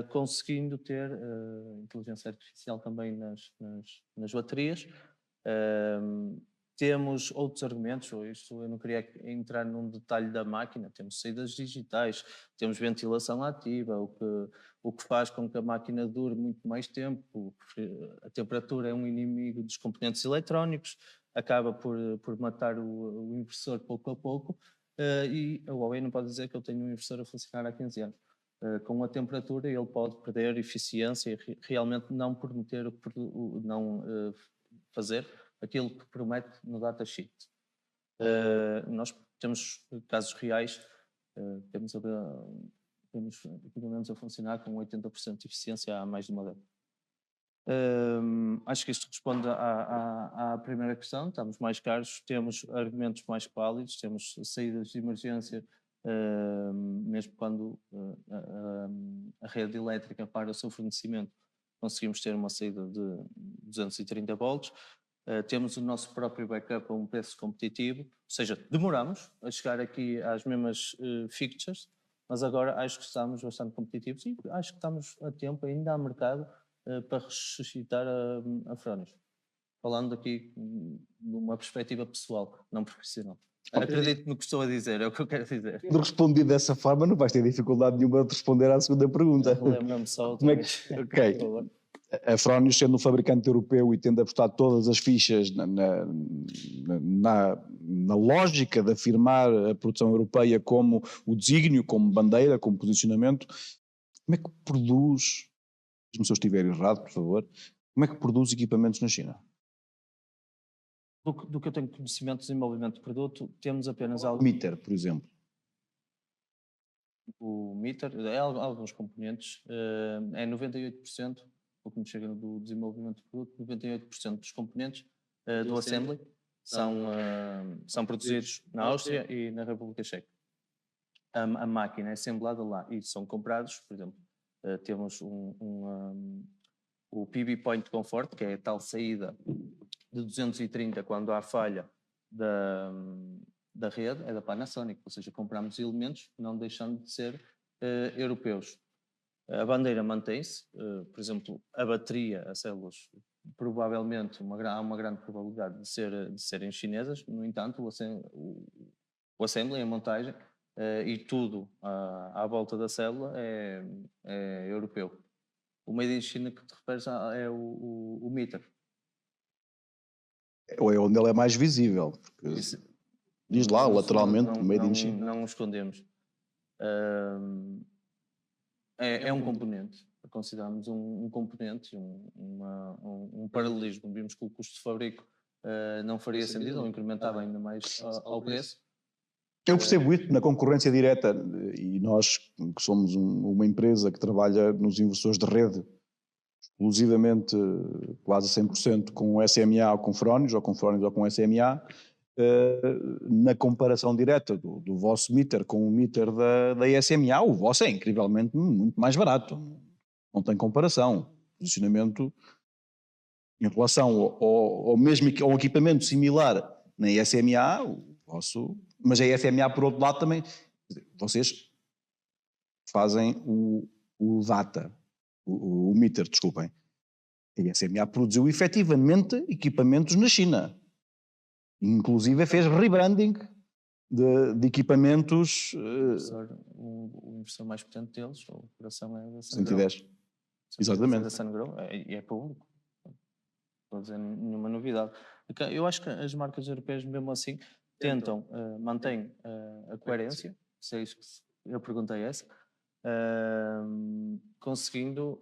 conseguindo ter inteligência artificial também nas baterias. Temos outros argumentos, eu não queria entrar num detalhe da máquina, temos saídas digitais, temos ventilação ativa, o que faz com que a máquina dure muito mais tempo, a temperatura é um inimigo dos componentes eletrónicos, acaba por matar o inversor pouco a pouco, e a Huawei não pode dizer que eu tenho um inversor a funcionar há 15 anos. Com a temperatura ele pode perder eficiência e realmente não prometer, fazer aquilo que promete no datasheet. Nós temos casos reais, temos equipamentos a funcionar com 80% de eficiência há mais de uma década. Acho que isto responde à primeira questão, estamos mais caros, temos argumentos mais pálidos, temos saídas de emergência, mesmo quando a rede elétrica para o seu fornecimento, conseguimos ter uma saída de 230 volts. Temos o nosso próprio backup a um preço competitivo, ou seja, demoramos a chegar aqui às mesmas features, mas agora acho que estamos bastante competitivos e acho que estamos a tempo, ainda há mercado para ressuscitar a Fronius. Falando aqui numa perspectiva pessoal, não profissional. Acredito no que estou a dizer, é o que eu quero dizer. Tendo respondido dessa forma, não vais ter dificuldade nenhuma de responder à segunda pergunta. Lembro-me só outra Como é vez. que... Ok. A Fronius, sendo um fabricante europeu e tendo apostado todas as fichas na lógica de afirmar a produção europeia como o desígnio, como bandeira, como posicionamento, como é que produz, se eu estiver errado, por favor, como é que produz equipamentos na China? Do que eu tenho conhecimento de desenvolvimento de produto, temos apenas algo. Meter, por exemplo. O meter, alguns componentes, é 98%, o que me chega do desenvolvimento de produto, 98% dos componentes do assembly são produzidos na Áustria e na República Checa. A máquina é assemblada lá e são comprados, por exemplo, temos o PB Point Comfort, que é a tal saída de 230 quando há falha da rede, é da Panasonic, ou seja, compramos elementos não deixando de ser europeus. A bandeira mantém-se, por exemplo, a bateria, as células, provavelmente há uma grande probabilidade de serem chinesas, no entanto, o assembly, a montagem e tudo à volta da célula é europeu. O Made in China que te referes é o meter. Ou é onde ele é mais visível. Diz lá, lateralmente, Made in China. Não o escondemos. É um componente. Consideramos um componente, um paralelismo. Vimos que o custo de fabrico não faria sentido ou incrementava ainda mais ao preço. Eu percebo isso na concorrência direta, e nós que somos uma empresa que trabalha nos inversores de rede exclusivamente quase 100% com SMA ou com Fronius ou com SMA, na comparação direta do vosso meter com o meter da SMA, o vosso é incrivelmente muito mais barato, não tem comparação. Posicionamento em relação ao mesmo ao equipamento similar na SMA, o vosso, mas a SMA por outro lado também, vocês fazem o data, o meter, desculpem. A SMA produziu efetivamente equipamentos na China. Inclusive fez rebranding de equipamentos. O inversor mais potente deles, a operação é da 110. Exatamente. Da Sungrow, e é público. Não vou dizer nenhuma novidade. Eu acho que as marcas europeias, mesmo assim, tentam, mantêm a coerência, se é isso que eu perguntei essa, conseguindo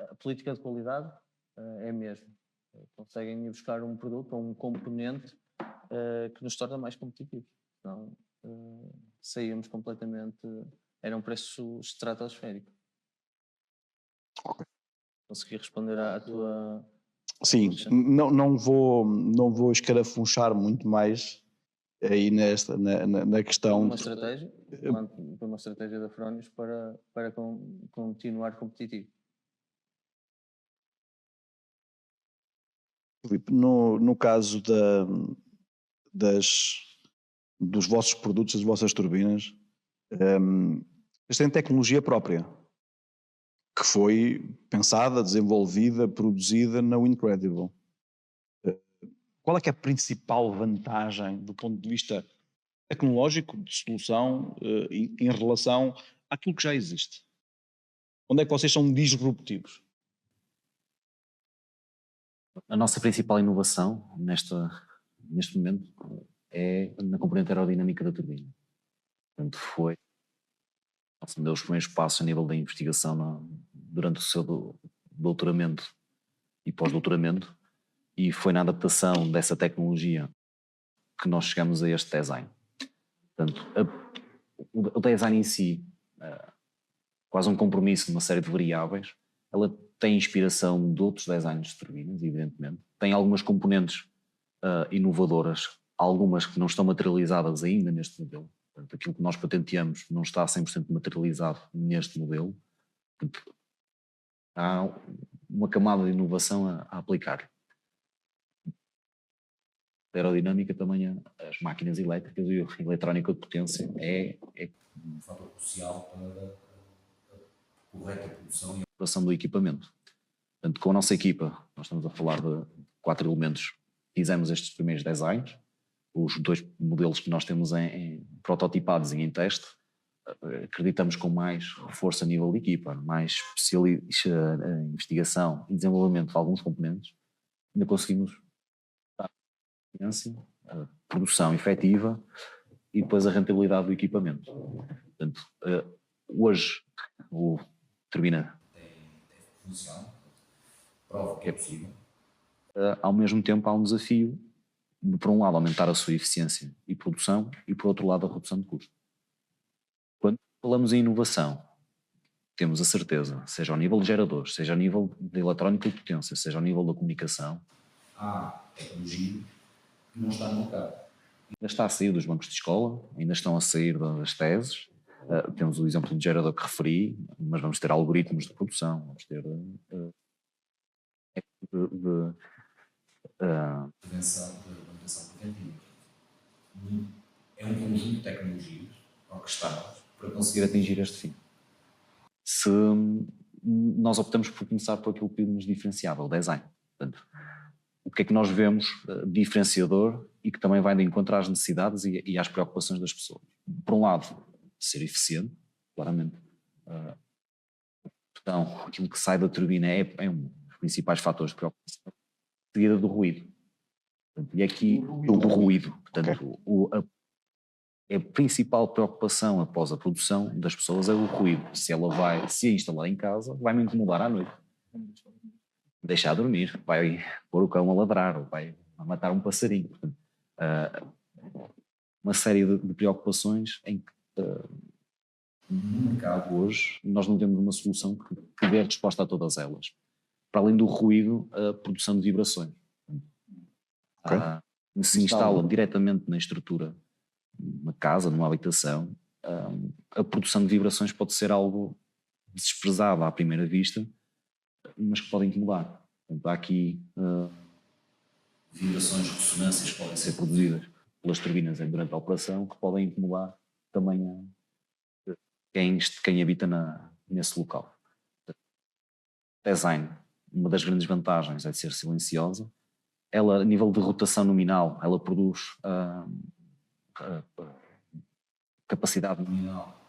a política de qualidade é mesmo. Conseguem ir buscar um produto ou um componente que nos torna mais competitivos. Senão saíamos completamente. Era um preço estratosférico. Consegui responder à tua. Sim, não vou escarafunchar muito mais aí na questão. Foi uma estratégia da Fronius para continuar competitivo. Filipe, no caso dos vossos produtos, das vossas turbinas, vocês têm tecnologia própria, que foi pensada, desenvolvida, produzida na Wincredible. Qual é que é a principal vantagem do ponto de vista tecnológico, de solução, em relação àquilo que já existe? Onde é que vocês são disruptivos? A nossa principal inovação neste momento é na componente aerodinâmica da turbina. Portanto, foi um dos primeiros passos a nível da investigação durante o seu doutoramento e pós-doutoramento, e foi na adaptação dessa tecnologia que nós chegamos a este design. Portanto, o design em si, quase um compromisso de uma série de variáveis, ela tem inspiração de outros designs de turbinas, evidentemente. Tem algumas componentes inovadoras, algumas que não estão materializadas ainda neste modelo. Portanto, aquilo que nós patenteamos não está 100% materializado neste modelo. Portanto, há uma camada de inovação a aplicar. A aerodinâmica também, as máquinas elétricas e a eletrónica de potência é um fator crucial para a correta produção e operação do equipamento. Portanto, com a nossa equipa, nós estamos a falar de 4 elementos, fizemos estes primeiros designs, os 2 modelos que nós temos prototipados e em teste, acreditamos com mais reforço a nível de equipa, mais investigação e desenvolvimento de alguns componentes, ainda conseguimos dar a produção efetiva e depois a rentabilidade do equipamento. Portanto, hoje o turbina funciona, prova que é possível. Ao mesmo tempo há um desafio de, por um lado, aumentar a sua eficiência e produção e, por outro lado, a redução de custos. Quando falamos em inovação, temos a certeza, seja ao nível de geradores, seja ao nível de eletrónica de potência, seja ao nível da comunicação, há tecnologia que não está no mercado. ainda está a sair dos bancos de escola, ainda estão a sair das teses. Temos o exemplo de gerador que referi, mas vamos ter algoritmos de produção, vamos ter Prevenção preventiva. É um conjunto de tecnologias orquestradas para conseguir atingir este fim. Se nós optamos por começar por aquilo que nos diferenciava, o design. Portanto, o que é que nós vemos diferenciador e que também vai de encontro às necessidades e às preocupações das pessoas. Por um lado, ser eficiente, claramente. Então, aquilo que sai da turbina é um dos principais fatores de preocupação, seguida do ruído. Portanto, e aqui, do ruído. Portanto, a principal preocupação após a produção das pessoas é o ruído. Se a instalar em casa, vai-me incomodar à noite. Deixar dormir, vai pôr o cão a ladrar, ou vai matar um passarinho. Portanto, uma série de preocupações em que no mercado hoje nós não temos uma solução que dê resposta a todas elas. Para além do ruído, a produção de vibrações. Se instala diretamente na estrutura, numa casa, numa habitação, a produção de vibrações pode ser algo desprezado à primeira vista, mas que podem incomodar. Portanto, há aqui vibrações, ressonâncias que podem ser produzidas pelas turbinas durante a operação, que podem incomodar também quem habita nesse local. Design, uma das grandes vantagens é de ser silenciosa. Ela, a nível de rotação nominal, ela produz capacidade nominal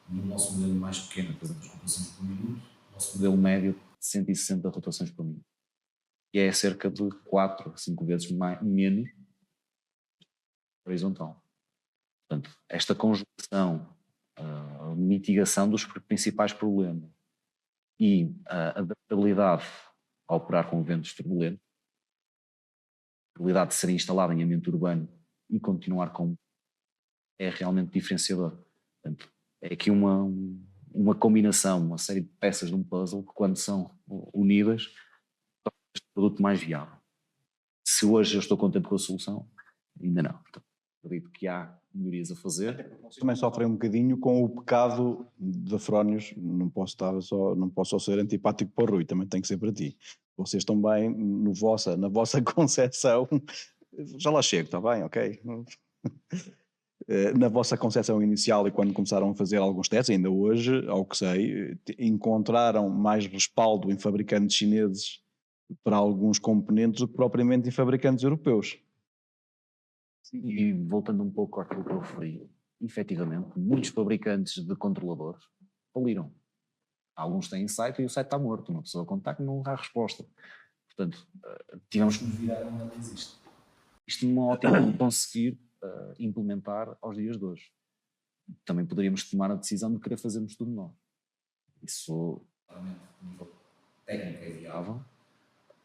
no nosso modelo mais pequeno, por exemplo, as rotações por minuto, o nosso modelo médio de 160 rotações por minuto. E é cerca de 4 a 5 vezes menos horizontal. Portanto, esta conjugação, a mitigação dos principais problemas e a adaptabilidade a operar com ventos turbulentos, a habilidade de ser instalada em ambiente urbano e continuar é realmente diferenciador. Portanto, é aqui uma combinação, uma série de peças de um puzzle que, quando são unidas, tornam este produto mais viável. Se hoje eu estou contente com a solução, ainda não. Então, acredito que há melhorias a fazer. Também sofrem um bocadinho com o pecado de Frónios. Não posso só ser antipático para o Rui, também tem que ser para ti. Vocês também, na vossa concepção, já lá chego, está bem, ok? Na vossa concepção inicial e quando começaram a fazer alguns testes, ainda hoje, ao que sei, encontraram mais respaldo em fabricantes chineses para alguns componentes do que propriamente em fabricantes europeus. E voltando um pouco àquilo que eu referi, efetivamente, muitos fabricantes de controladores faliram. Alguns têm site e o site está morto, uma pessoa contacta e não há resposta. Portanto, tivemos que nos virar onde ela existe. Isto numa ótica de conseguir implementar aos dias de hoje. Também poderíamos tomar a decisão de querer fazermos tudo nós. Isso, realmente, a nível técnico é viável,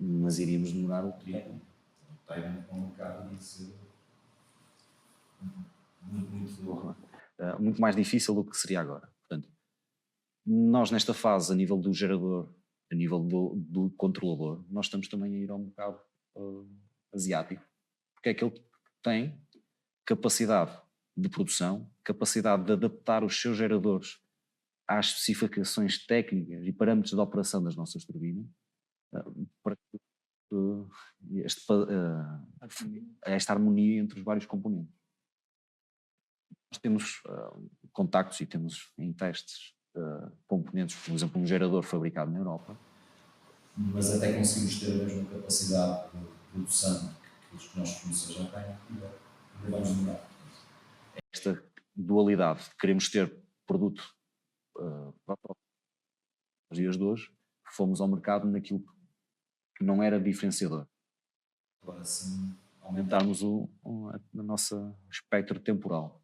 mas iríamos demorar o tempo. O timing com o mercado iria ser muito mais difícil do que seria agora. Portanto, nós nesta fase, a nível do gerador, a nível do controlador, nós estamos também a ir ao mercado asiático, porque é aquele que tem capacidade de produção, capacidade de adaptar os seus geradores às especificações técnicas e parâmetros de operação das nossas turbinas, para que esta harmonia entre os vários componentes. Nós temos contactos e temos em testes componentes, por exemplo, um gerador fabricado na Europa. Mas até conseguimos ter a mesma capacidade de produção que os nossos fornecedores já têm, ainda vamos demorar. Esta dualidade, queremos ter produto para os dias de hoje, fomos ao mercado naquilo que não era diferenciador. Agora sim, aumentarmos o nosso espectro temporal.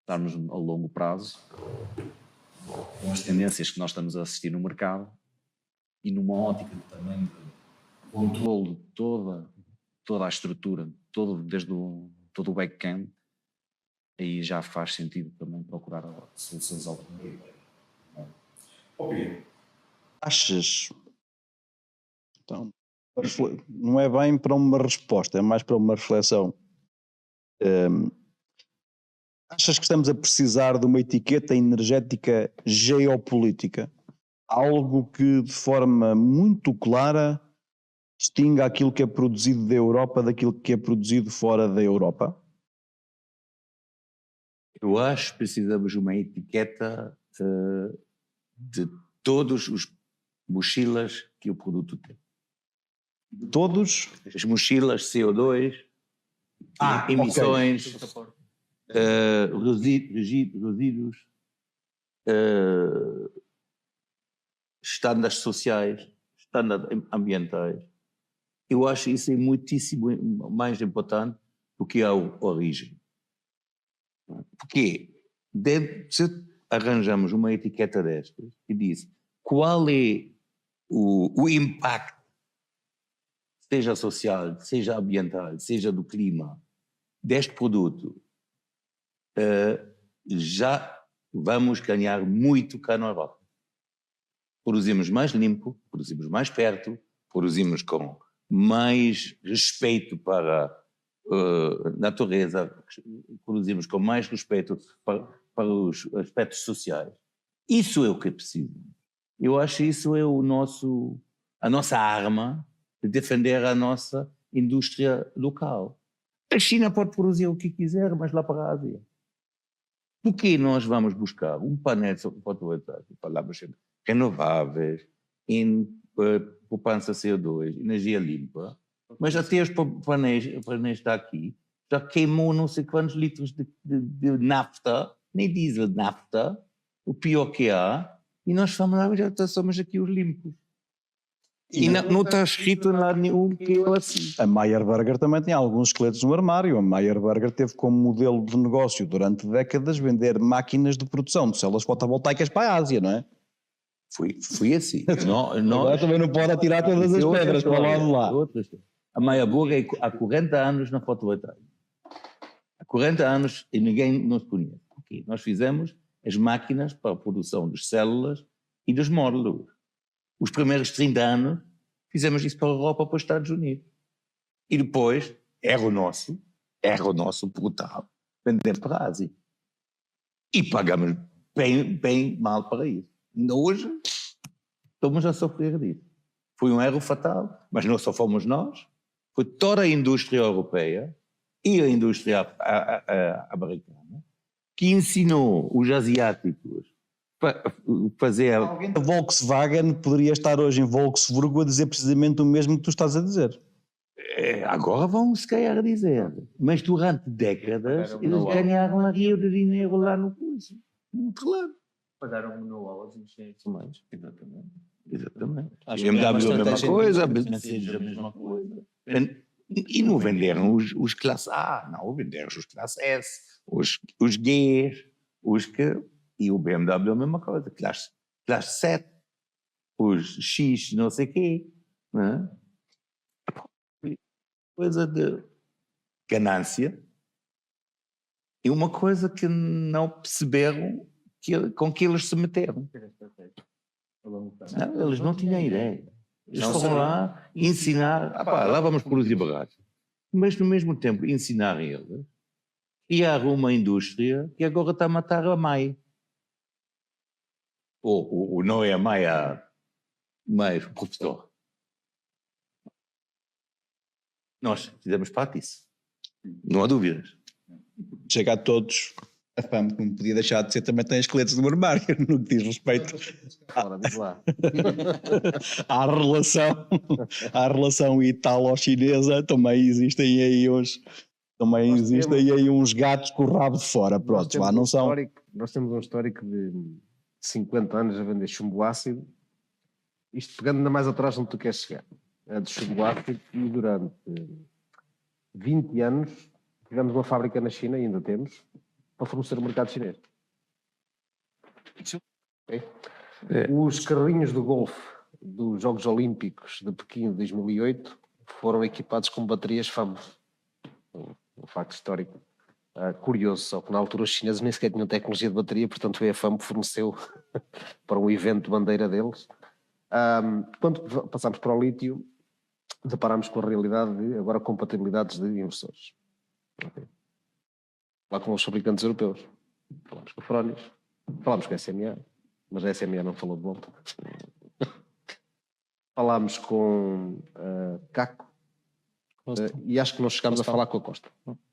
Estarmos a longo prazo, com as tendências que nós estamos a assistir no mercado e numa ótica também de controle de toda a estrutura, de todo o back-end, aí já faz sentido também procurar soluções alternativas. Ok. Achas? Então, não é bem para uma resposta, é mais para uma reflexão. Achas que estamos a precisar de uma etiqueta energética geopolítica? Algo que de forma muito clara distinga aquilo que é produzido da Europa daquilo que é produzido fora da Europa? Eu acho que precisamos de uma etiqueta de todos os mochilas que o produto tem. Todos? As mochilas CO2, emissões, resíduos, estándares sociais, estándares ambientais. Eu acho isso muitíssimo mais importante do que a origem. Porque se arranjamos uma etiqueta destas que diz qual é o impacto, seja social, seja ambiental, seja do clima, deste produto, já vamos ganhar muito cá na Europa. Produzimos mais limpo, produzimos mais perto, produzimos com mais respeito para a natureza, produzimos com mais respeito para os aspectos sociais. Isso é o que é preciso. Eu acho que isso é a nossa arma de defender a nossa indústria local. A China pode produzir o que quiser, mas lá para a Ásia. Por que nós vamos buscar um painel fotovoltaico, falamos sempre, renováveis, em poupança CO2, energia limpa, mas até os painéis está aqui, já queimou não sei quantos litros de nafta, nem diesel de nafta, o pior que há, e nós falamos, já somos aqui os limpos. E não está escrito em lado nenhum que é assim. A Meyer Burger também tem alguns esqueletos no armário. A Meyer Burger teve como modelo de negócio durante décadas vender máquinas de produção de células fotovoltaicas para a Ásia, não é? Foi assim. Agora também não pode atirar todas as pedras para lá de lá. A Meyer Burger há 40 anos na fotovoltaica. Há 40 anos e ninguém nos conhece. Okay. Nós fizemos as máquinas para a produção das células e dos módulos. Os primeiros 30 anos fizemos isso para a Europa, para os Estados Unidos. E depois, erro nosso brutal, vender para a Ásia. E pagamos bem mal para isso. Ainda hoje, estamos a sofrer disso. Foi um erro fatal, mas não só fomos nós, foi toda a indústria europeia e a indústria americana que ensinou os asiáticos fazer. Alguém da Volkswagen poderia estar hoje em Volkswagen a dizer precisamente o mesmo que tu estás a dizer. Agora vão se calhar dizer, mas durante décadas eles ganharam a rio de dinheiro lá no curso, muito claro. Pagaram manual aos engenheiros humanos. Exatamente. Acho BMW a que é mesma bastante coisa, gente. Mercedes a mesma coisa. E não venderam os classe A, não, venderam os classe S, os Gs, e o BMW a mesma coisa, classe 7, os X não sei quê, não é? Coisa de ganância e uma coisa que não perceberam com que eles se meteram. Não, eles não tinham ideia. Eles foram lá ensinar, lá vamos produzir bagagens. Mas no mesmo tempo ensinar eles, criar uma indústria que agora está a matar a MAI. Ou não é a MAI, mas o professor. Nós fizemos parte disso. Não há dúvidas. Chega a todos. A FAM, como podia deixar de ser, também tem esqueletos no armário, no que diz respeito à relação italo-chinesa. Também existem aí uns gatos com o rabo de fora. Pronto, lá não são. Nós temos um histórico de 50 anos a vender chumbo ácido. Isto pegando ainda mais atrás onde tu queres chegar. É de chumbo ácido, e durante 20 anos tivemos uma fábrica na China, e ainda temos, para fornecer o mercado chinês. Okay? Os carrinhos de golfe dos Jogos Olímpicos de Pequim de 2008 foram equipados com baterias FAM. um facto histórico curioso, só que na altura os chineses nem sequer tinham tecnologia de bateria, portanto o EFAM forneceu para um evento de bandeira deles. Quando passámos para o lítio, deparámos com a realidade de agora compatibilidades de inversores. Okay. Lá com os fabricantes europeus. Falámos com a Fronius, falámos com a SMA, mas a SMA não falou de volta. Falámos com a CACO e acho que não chegámos a falar com a Costa.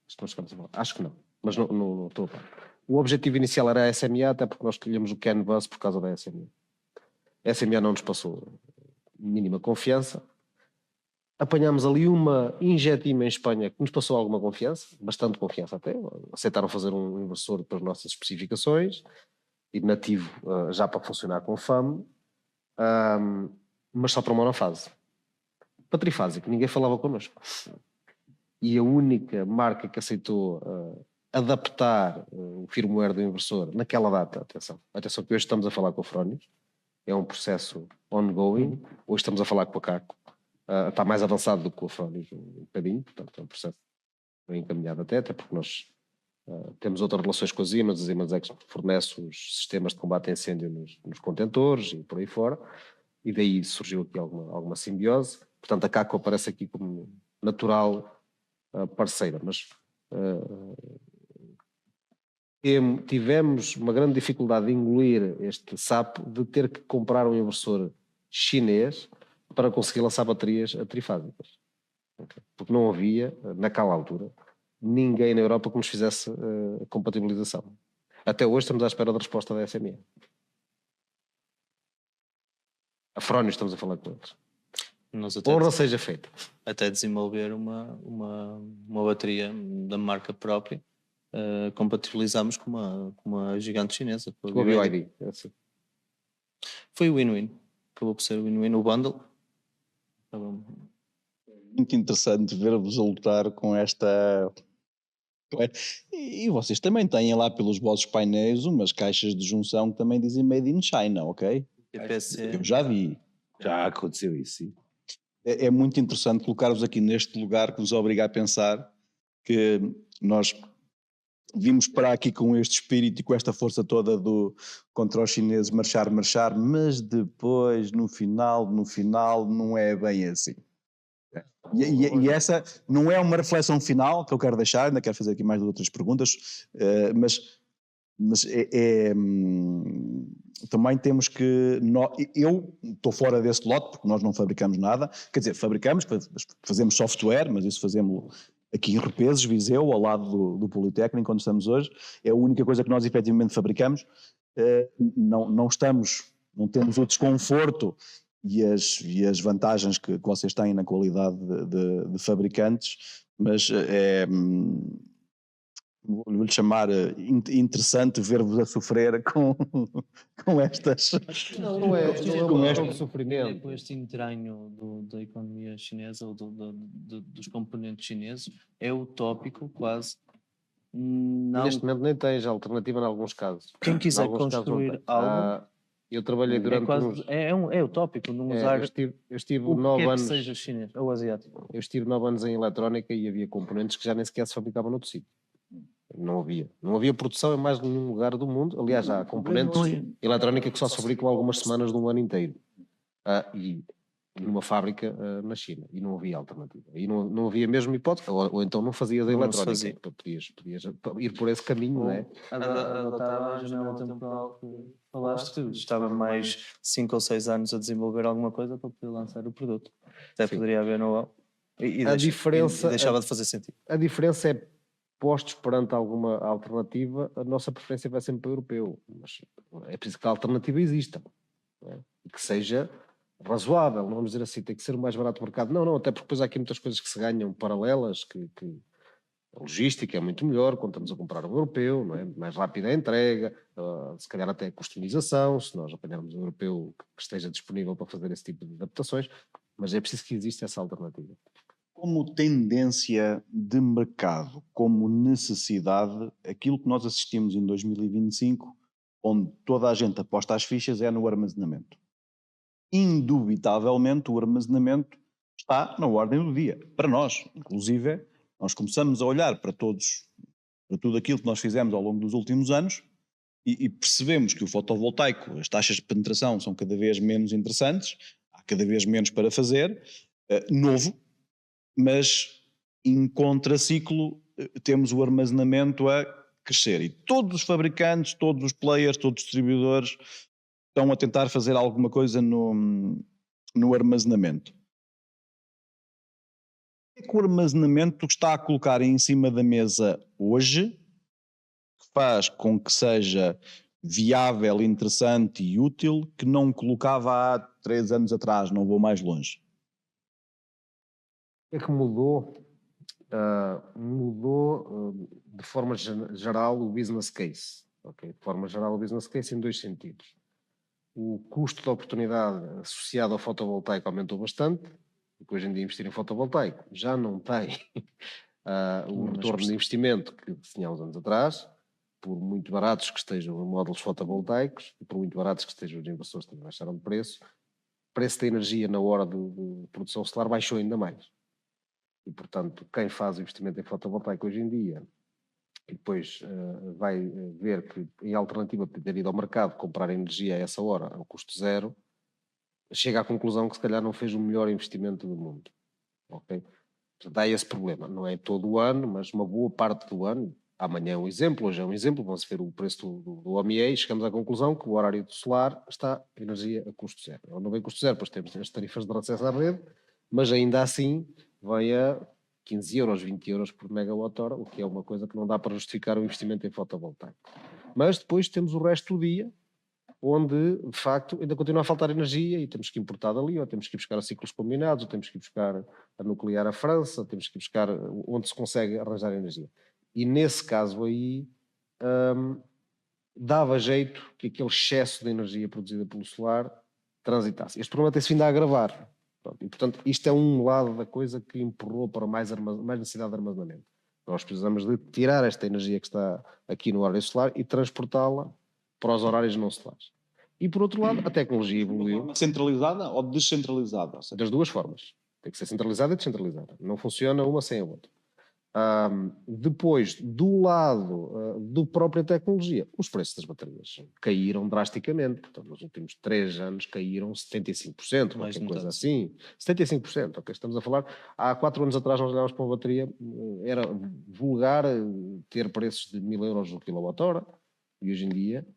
Acho que não chegámos a falar. Acho que não, mas não estou a falar. O objetivo inicial era a SMA, até porque nós escolhemos o CAN Bus por causa da SMA. A SMA não nos passou mínima confiança. Apanhámos ali uma injetima em Espanha que nos passou alguma confiança, bastante confiança até. Aceitaram fazer um inversor para as nossas especificações e nativo já para funcionar com FAM, mas só para uma monofase. Para trifásico, ninguém falava connosco. E a única marca que aceitou adaptar o firmware do inversor naquela data, atenção que hoje estamos a falar com a Fronius, é um processo ongoing, hoje estamos a falar com a CACO, está mais avançado do que o Fronius um bocadinho, portanto é um processo bem encaminhado até porque nós temos outras relações com as Siemens é que fornece os sistemas de combate a incêndio nos contentores e por aí fora, e daí surgiu aqui alguma simbiose, portanto a CACO aparece aqui como natural parceira, mas tivemos uma grande dificuldade de engolir este sapo de ter que comprar um inversor chinês para conseguir lançar baterias trifásicas. Okay. Porque não havia, naquela altura, ninguém na Europa que nos fizesse compatibilização. Até hoje estamos à espera da resposta da SME. A Fronius estamos a falar com eles. Honra seja feita. Até desenvolver uma bateria da marca própria, compatibilizamos com uma gigante chinesa. Com a BYD. Foi o win-win. Acabou por ser o win-win, o bundle. Muito interessante ver-vos a lutar com esta... E vocês também têm lá pelos vossos painéis umas caixas de junção que também dizem Made in China, ok? EPC. Eu já vi. Já aconteceu isso, sim. É muito interessante colocar-vos aqui neste lugar que vos obriga a pensar que nós vimos para aqui com este espírito e com esta força toda contra os chineses marchar, mas depois, no final, não é bem assim. E essa não é uma reflexão final que eu quero deixar, ainda quero fazer aqui mais outras perguntas, mas também temos que... Eu estou fora desse lote porque nós não fabricamos nada, quer dizer, fabricamos, fazemos software, mas isso fazemos aqui em Repeses, Viseu, ao lado do Politécnico, onde estamos hoje. É a única coisa que nós efetivamente fabricamos. Não temos o desconforto e as vantagens que vocês têm na qualidade de fabricantes, mas vou-lhe chamar interessante ver-vos a sofrer com estas... Não é um sofrimento. Com este entranho da economia chinesa ou dos componentes chineses, é utópico quase. Neste momento nem tens alternativa em alguns casos. Quem quiser construir algo... eu trabalhei durante é utópico não usar eu estive 9 anos, que seja chinês ou asiático. Eu estive 9 anos em eletrónica e havia componentes que já nem sequer se fabricavam noutro sítio. Não havia produção em mais nenhum lugar do mundo. Aliás, há componentes de eletrónica que só se fabricam algumas semanas de um ano inteiro. E numa fábrica na China. E não havia alternativa. E não havia mesmo hipótese. Ou então não fazias a eletrónica. Podias ir por esse caminho, não é? Adaptava a janela temporal que falaste. Estava mais 5 ou 6 anos a desenvolver alguma coisa para poder lançar o produto. Até poderia haver know-how. E deixava de fazer sentido. A diferença é, postos perante alguma alternativa, a nossa preferência vai sempre para o europeu. Mas é preciso que a alternativa exista. Não é? E que seja razoável, não vamos dizer assim, tem que ser o mais barato do mercado. Não, até porque depois há aqui muitas coisas que se ganham paralelas, que a logística é muito melhor quando estamos a comprar um europeu, não é? Mais rápida a entrega, se calhar até a customização, se nós apanharmos um europeu que esteja disponível para fazer esse tipo de adaptações, mas é preciso que exista essa alternativa. Como tendência de mercado, como necessidade, aquilo que nós assistimos em 2025, onde toda a gente aposta as fichas, é no armazenamento. Indubitavelmente o armazenamento está na ordem do dia. Para nós, inclusive, nós começamos a olhar para tudo aquilo que nós fizemos ao longo dos últimos anos e percebemos que o fotovoltaico, as taxas de penetração são cada vez menos interessantes, há cada vez menos para fazer, novo, mas em contraciclo temos o armazenamento a crescer e todos os fabricantes, todos os players, todos os distribuidores estão a tentar fazer alguma coisa no armazenamento. O que é que o armazenamento está a colocar em cima da mesa hoje que faz com que seja viável, interessante e útil que não colocava há 3 anos atrás, não vou mais longe? O que é que mudou? De forma geral o business case. Okay? De forma geral o business case em 2 sentidos. O custo de oportunidade associado ao fotovoltaico aumentou bastante, porque hoje em dia investir em fotovoltaico já não tem o retorno de investimento que se tinha há uns anos atrás, por muito baratos que estejam os módulos fotovoltaicos e por muito baratos que estejam os inversores que baixaram de preço, o preço da energia na hora de produção solar baixou ainda mais. E, portanto, quem faz o investimento em fotovoltaico hoje em dia e depois vai ver que, em alternativa, poder ir ao mercado comprar energia a essa hora, ao custo zero, chega à conclusão que se calhar não fez o melhor investimento do mundo. Okay? Portanto, há esse problema. Não é todo o ano, mas uma boa parte do ano. Amanhã é um exemplo, hoje é um exemplo, vamos ver o preço do OMIE e chegamos à conclusão que o horário do solar está energia a custo zero. Ou não vem custo zero, pois temos as tarifas de acesso à rede, mas ainda assim vai a 15 euros, 20 euros por megawatt-hora, o que é uma coisa que não dá para justificar o investimento em fotovoltaico. Mas depois temos o resto do dia, onde, de facto, ainda continua a faltar energia e temos que importar dali, ou temos que ir buscar a ciclos combinados, ou temos que ir buscar a nuclear à França, ou temos que ir buscar onde se consegue arranjar energia. E nesse caso aí, dava jeito que aquele excesso de energia produzida pelo solar transitasse. Este problema tem-se vindo a agravar. E, portanto, isto é um lado da coisa que empurrou para mais necessidade de armazenamento. Nós precisamos de tirar esta energia que está aqui no horário solar e transportá-la para os horários não solares. E, por outro lado, a tecnologia evoluiu. Centralizada ou descentralizada? Das duas formas. Tem que ser centralizada e descentralizada. Não funciona uma sem a outra. Depois, do lado da própria tecnologia, os preços das baterias caíram drasticamente. Portanto, nos últimos 3 anos caíram 75%, qualquer coisa assim. 75%, ok? Estamos a falar. Há 4 anos atrás nós olhávamos para uma bateria, era vulgar ter preços de 1000 euros o quilowatt-hora, e hoje em dia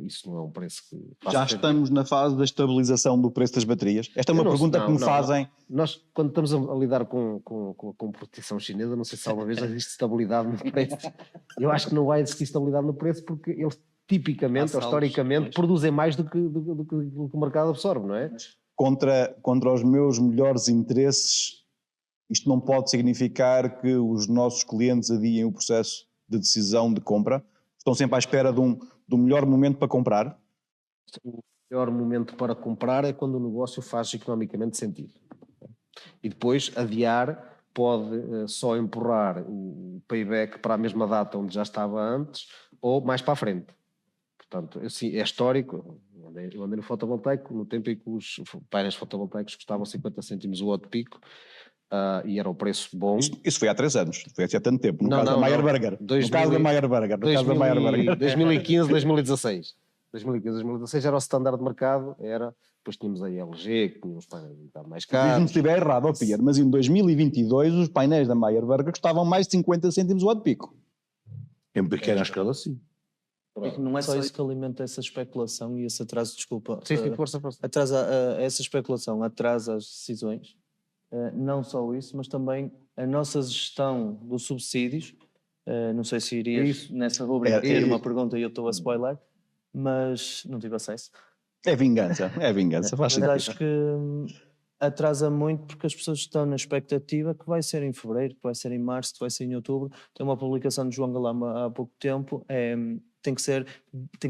isso não é um preço que... Já estamos na fase da estabilização do preço das baterias? Esta é uma pergunta que me fazem... Nós, quando estamos a lidar com a competição chinesa, não sei se alguma vez já existe estabilidade no preço. Eu acho que não vai existir estabilidade no preço porque eles tipicamente, ou historicamente, produzem mais do que o mercado absorve, não é? Contra os meus melhores interesses, isto não pode significar que os nossos clientes adiem o processo de decisão de compra? Estão sempre à espera do melhor momento para comprar? O melhor momento para comprar é quando o negócio faz economicamente sentido. E depois adiar pode só empurrar o payback para a mesma data onde já estava antes ou mais para a frente. Portanto, assim, é histórico. Eu andei no fotovoltaico no tempo em que os painéis fotovoltaicos custavam 50 cêntimos o watt-pico e era um preço bom. Isso foi há 3 anos, foi há tanto tempo, no caso da Meyer Burger. No caso da Meyer Burger. 2015, 2016. 2015, 2016 era o standard de mercado, depois tínhamos a LG, que tinha uns painéis mais caros. Diz-me se estiver errado, Pierre, mas em 2022 os painéis da Meyer Burger custavam mais de 50 cêntimos o watt-pico. Em pequena escala, sim. É que não é só isso que alimenta essa especulação e esse atraso, desculpa. Sim, força. Essa especulação atrasa as decisões. Não só isso, mas também a nossa gestão dos subsídios. Não sei se irias nessa rubrica ter uma pergunta e eu estou a spoiler, mas não tive acesso. É vingança, faz sentido. Mas acho que atrasa muito porque as pessoas estão na expectativa que vai ser em fevereiro, que vai ser em março, que vai ser em outubro. Tem uma publicação de João Galamba há pouco tempo, tem que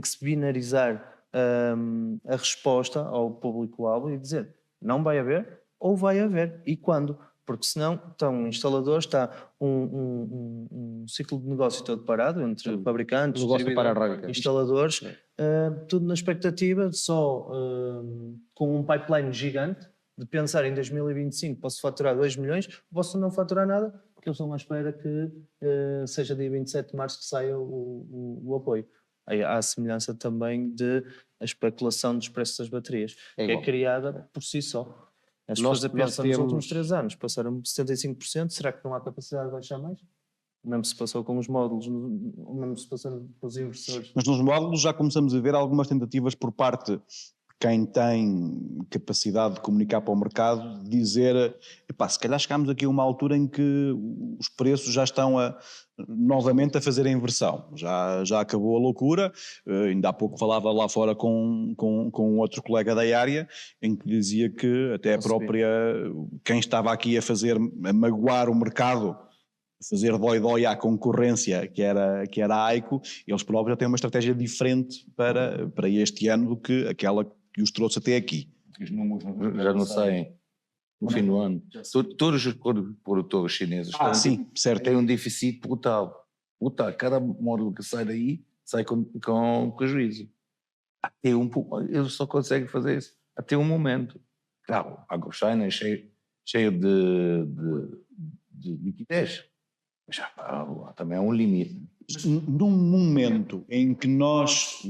se binarizar a resposta ao público-alvo e dizer não vai haver ou vai haver e quando, porque senão um instalador está um ciclo de negócio todo parado entre fabricantes, instaladores, tudo na expectativa de só com um pipeline gigante de pensar em 2025 posso faturar 2 milhões, posso não faturar nada, porque eles estão à espera que seja dia 27 de março que saia o apoio. Aí há a semelhança também de a especulação dos preços das baterias, que é igual. criada por si só. As Nós- pessoas a nós pensam nos temos- últimos 3 anos, passaram 75%, será que não há capacidade de baixar mais? Mesmo se passou com os módulos, mesmo se passou com os inversores. Mas nos módulos já começamos a ver algumas tentativas por parte de quem tem capacidade de comunicar para o mercado, de dizer, epá, se calhar chegámos aqui a uma altura em que os preços já estão novamente a fazer a inversão. Já acabou a loucura. Ainda há pouco falava lá fora com outro colega da área, em que dizia que até a própria, quem estava aqui a magoar o mercado, fazer dói-dói à concorrência, que era a AICO, eles próprios já têm uma estratégia diferente para este ano do que aquela que os trouxe até aqui. Já não saem no fim do ano. Todos os produtores chineses Sim, certo. têm um déficit brutal. Brutal. Cada módulo que sai daí sai com prejuízo. Eles só conseguem fazer isso até um momento. Claro, a AgroChina é cheio de liquidez. Mas também há um limite. Num momento em que nós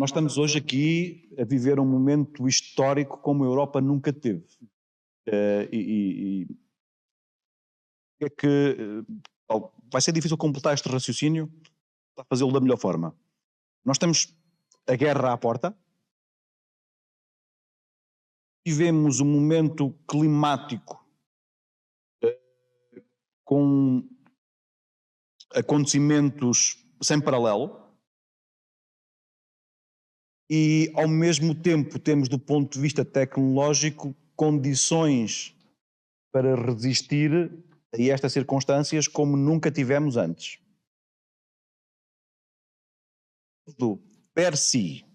estamos hoje aqui a viver um momento histórico como a Europa nunca teve. É que vai ser difícil completar este raciocínio para fazê-lo da melhor forma. Nós temos a guerra à porta, vivemos um momento climático com acontecimentos sem paralelo e, ao mesmo tempo, temos, do ponto de vista tecnológico, condições para resistir a estas circunstâncias como nunca tivemos antes. Do per si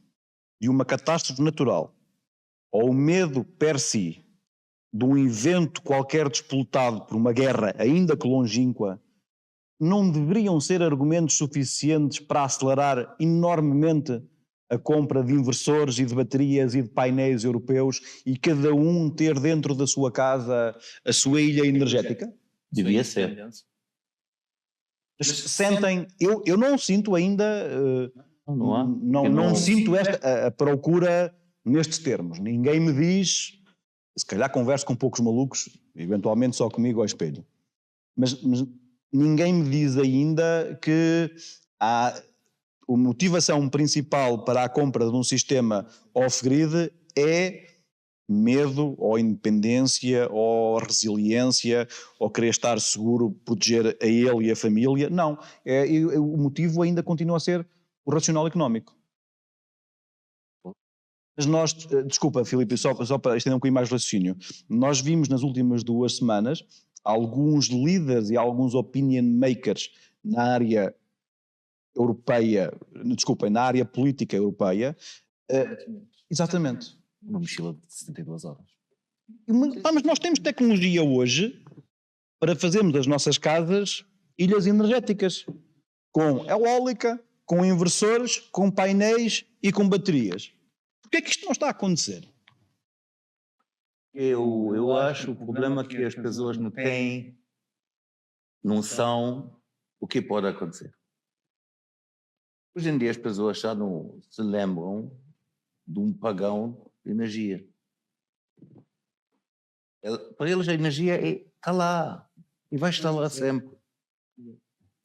de uma catástrofe natural ou o medo per si de um evento qualquer disputado por uma guerra ainda que longínqua não deveriam ser argumentos suficientes para acelerar enormemente a compra de inversores e de baterias e de painéis europeus e cada um ter dentro da sua casa a sua ilha energética? Devia ser. Sentem, eu não sinto ainda, Não há. não sinto a procura nestes termos. Ninguém me diz, se calhar converso com poucos malucos, eventualmente só comigo ao espelho, mas ninguém me diz ainda que a motivação principal para a compra de um sistema off-grid é medo ou independência ou resiliência ou querer estar seguro, proteger a ele e a família. Não, o motivo ainda continua a ser o racional económico. Mas nós, desculpa Filipe, só para estender um bocadinho mais o raciocínio, nós vimos nas últimas 2 semanas alguns líderes e alguns opinion makers na área europeia, na área política europeia, exatamente. Uma mochila de 72 horas. Mas nós temos tecnologia hoje para fazermos das nossas casas ilhas energéticas, com eólica, com inversores, com painéis e com baterias. Porquê é que isto não está a acontecer? Eu acho o problema que as pessoas não têm noção o que pode acontecer. Hoje em dia as pessoas já não se lembram de um pagão de energia. Para eles a energia está lá e vai estar lá sempre.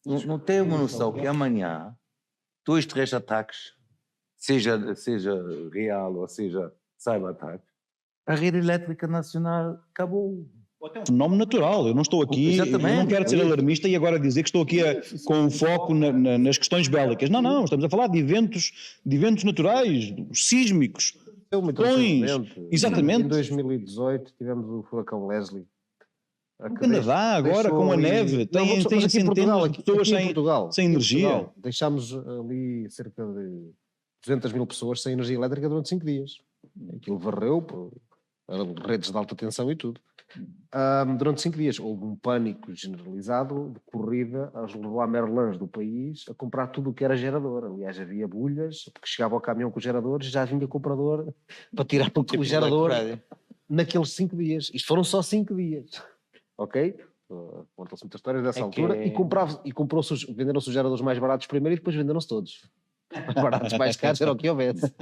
Não tem uma noção que amanhã 2, 3 ataques, seja real ou seja cyber-ataque, a rede elétrica nacional acabou. Fenómeno natural, eu não estou aqui, eu não quero ser alarmista e agora dizer que estou aqui com foco nas questões bélicas. Não, estamos a falar de eventos naturais, sísmicos, exatamente. Em 2018 tivemos o furacão Leslie. No Canadá agora, com a neve, tem centenas de pessoas sem energia. Deixámos ali cerca de 200 mil pessoas sem energia elétrica durante 5 dias. Aquilo varreu por redes de alta tensão e tudo. Durante 5 dias houve um pânico generalizado de corrida aos Leroy Merlins do país a comprar tudo o que era gerador. Aliás, havia bulhas, porque chegava ao caminhão com os geradores, já vinha comprador para tirar o gerador. naqueles 5 dias. Isto foram só 5 dias. Ok? Contam-se muitas histórias dessa altura e venderam-se os geradores mais baratos primeiro e depois venderam-se todos. Mais baratos, mais caros, era o que houvesse.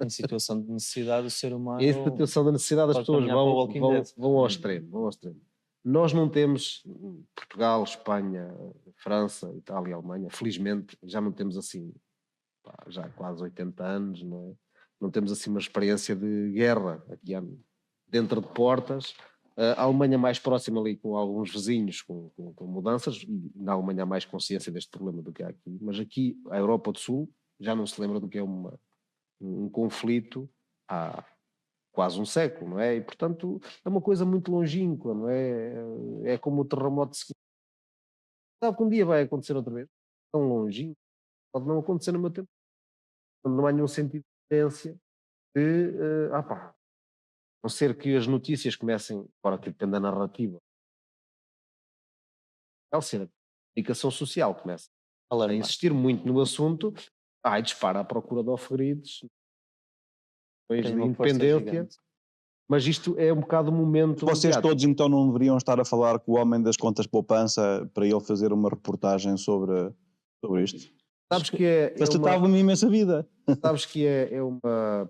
Em situação de necessidade, o ser humano. E essa situação da necessidade, as pode pessoas caminhar para o Walking Dead. vão ao extremo, vão ao extremo. Nós não temos, Portugal, Espanha, França, Itália, Alemanha, felizmente já não temos assim, já há quase 80 anos, não é? Não temos assim uma experiência de guerra aqui dentro de portas. A Alemanha mais próxima ali com alguns vizinhos com mudanças, e na Alemanha há mais consciência deste problema do que há aqui, mas aqui a Europa do Sul já não se lembra do que é um conflito há quase um século, não é? E portanto é uma coisa muito longínqua, não é? É como o terremoto de segundo. Sabe que um dia vai acontecer outra vez? Tão longínquo, pode não acontecer no meu tempo. Não há nenhum sentido de urgência de, a não ser que as notícias comecem, agora que depende da narrativa, a ser a comunicação social começa a insistir muito no assunto, dispara à procura de off-grids, depois de independência, mas isto é um bocado o momento... Vocês todos então não deveriam estar a falar com o homem das contas poupança para ele fazer uma reportagem sobre isto? Sabes que facilitava uma imensa vida. Sabes que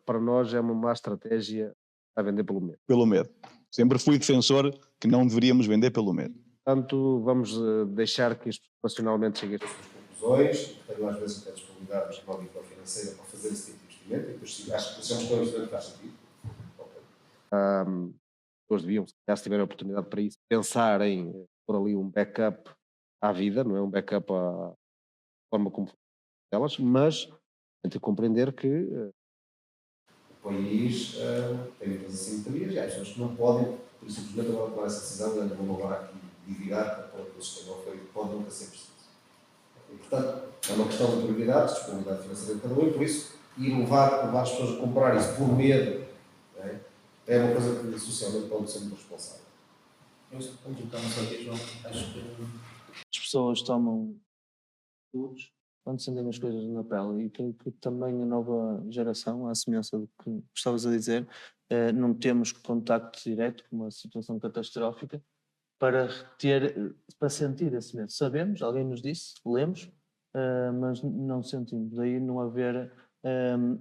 para nós é uma má estratégia a vender pelo medo. Pelo medo. Sempre fui defensor que não deveríamos vender pelo medo. Portanto, vamos deixar que isto nacionalmente chegue a estas conclusões, que tenham às vezes até disponibilidade económica ou financeira para fazer esse tipo de investimento, e depois acho que achamos que é um investimento que faz sentido. Depois deviam, se tiverem a oportunidade para isso, pensar em pôr ali um backup à vida, não é um backup à forma como elas, mas tem que compreender que o país tem muitas assimetrias e há pessoas que não podem, por simplesmente agora tomar essa decisão, ainda vão agora aqui dividir para o sistema oferecido, pode nunca ser preciso. E, portanto, é uma questão de prioridades, disponibilidade financeira de cada um, e por isso, ir levar as pessoas a comprar isso por medo, é uma coisa que socialmente pode ser muito responsável. Eu estou só aqui, João. Acho que as pessoas tomam tudo quando sentem as coisas na pele, e que também a nova geração, à semelhança do que estavas a dizer, não temos contacto direto com uma situação catastrófica para sentir esse medo. Sabemos, alguém nos disse, lemos, mas não sentimos. Daí não haver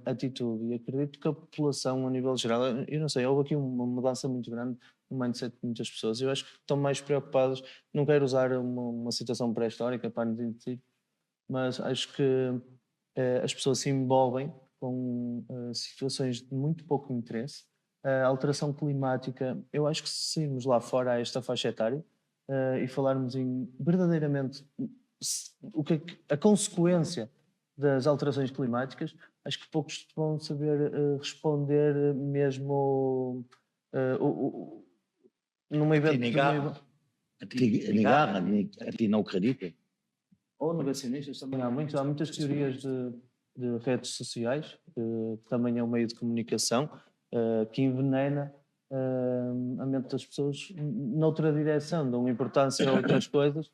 atitude. E acredito que a população, a nível geral, eu não sei, houve aqui uma mudança muito grande no mindset de muitas pessoas. Eu acho que estão mais preocupados, não quero usar uma situação pré-histórica para nos induzir, mas acho que as pessoas se envolvem com situações de muito pouco interesse. A alteração climática, eu acho que se sairmos lá fora a esta faixa etária e falarmos em verdadeiramente a consequência das alterações climáticas, acho que poucos vão saber responder mesmo numa evento... A ti não acredita? Ou negacionistas também. Há muitas teorias de redes sociais, que também é um meio de comunicação, que envenena a mente das pessoas noutra direção, dão importância a outras coisas,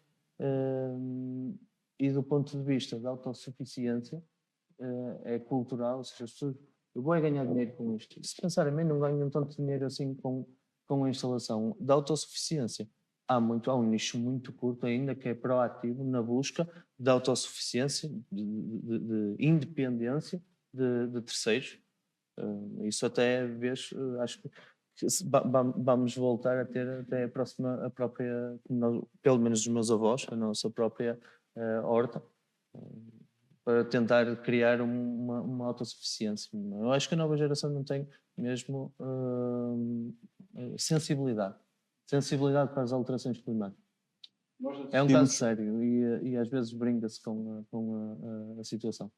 e do ponto de vista da autossuficiência, é cultural, ou seja, as pessoas, eu vou ganhar dinheiro com isto. E se pensarem bem, não ganham tanto dinheiro assim com a instalação da autossuficiência. Há um nicho muito curto ainda que é proativo na busca da autossuficiência, de independência de terceiros. Isso até acho que vamos voltar a ter até a própria, pelo menos dos meus avós, a nossa própria horta, para tentar criar uma autossuficiência. Eu acho que a nova geração não tem mesmo sensibilidade para as alterações climáticas. É um caso sério e às vezes brinca-se com a situação.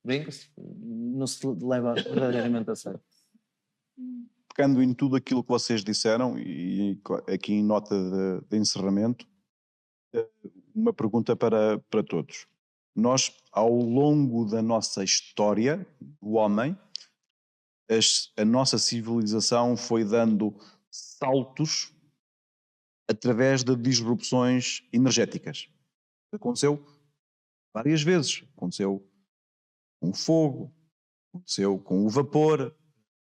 Brinca-se, não se leva verdadeiramente a sério. Pegando em tudo aquilo que vocês disseram, e aqui em nota de encerramento, uma pergunta para todos. Nós, ao longo da nossa história, o homem, a nossa civilização foi dando saltos através de disrupções energéticas. Aconteceu várias vezes. Aconteceu com o fogo, aconteceu com o vapor,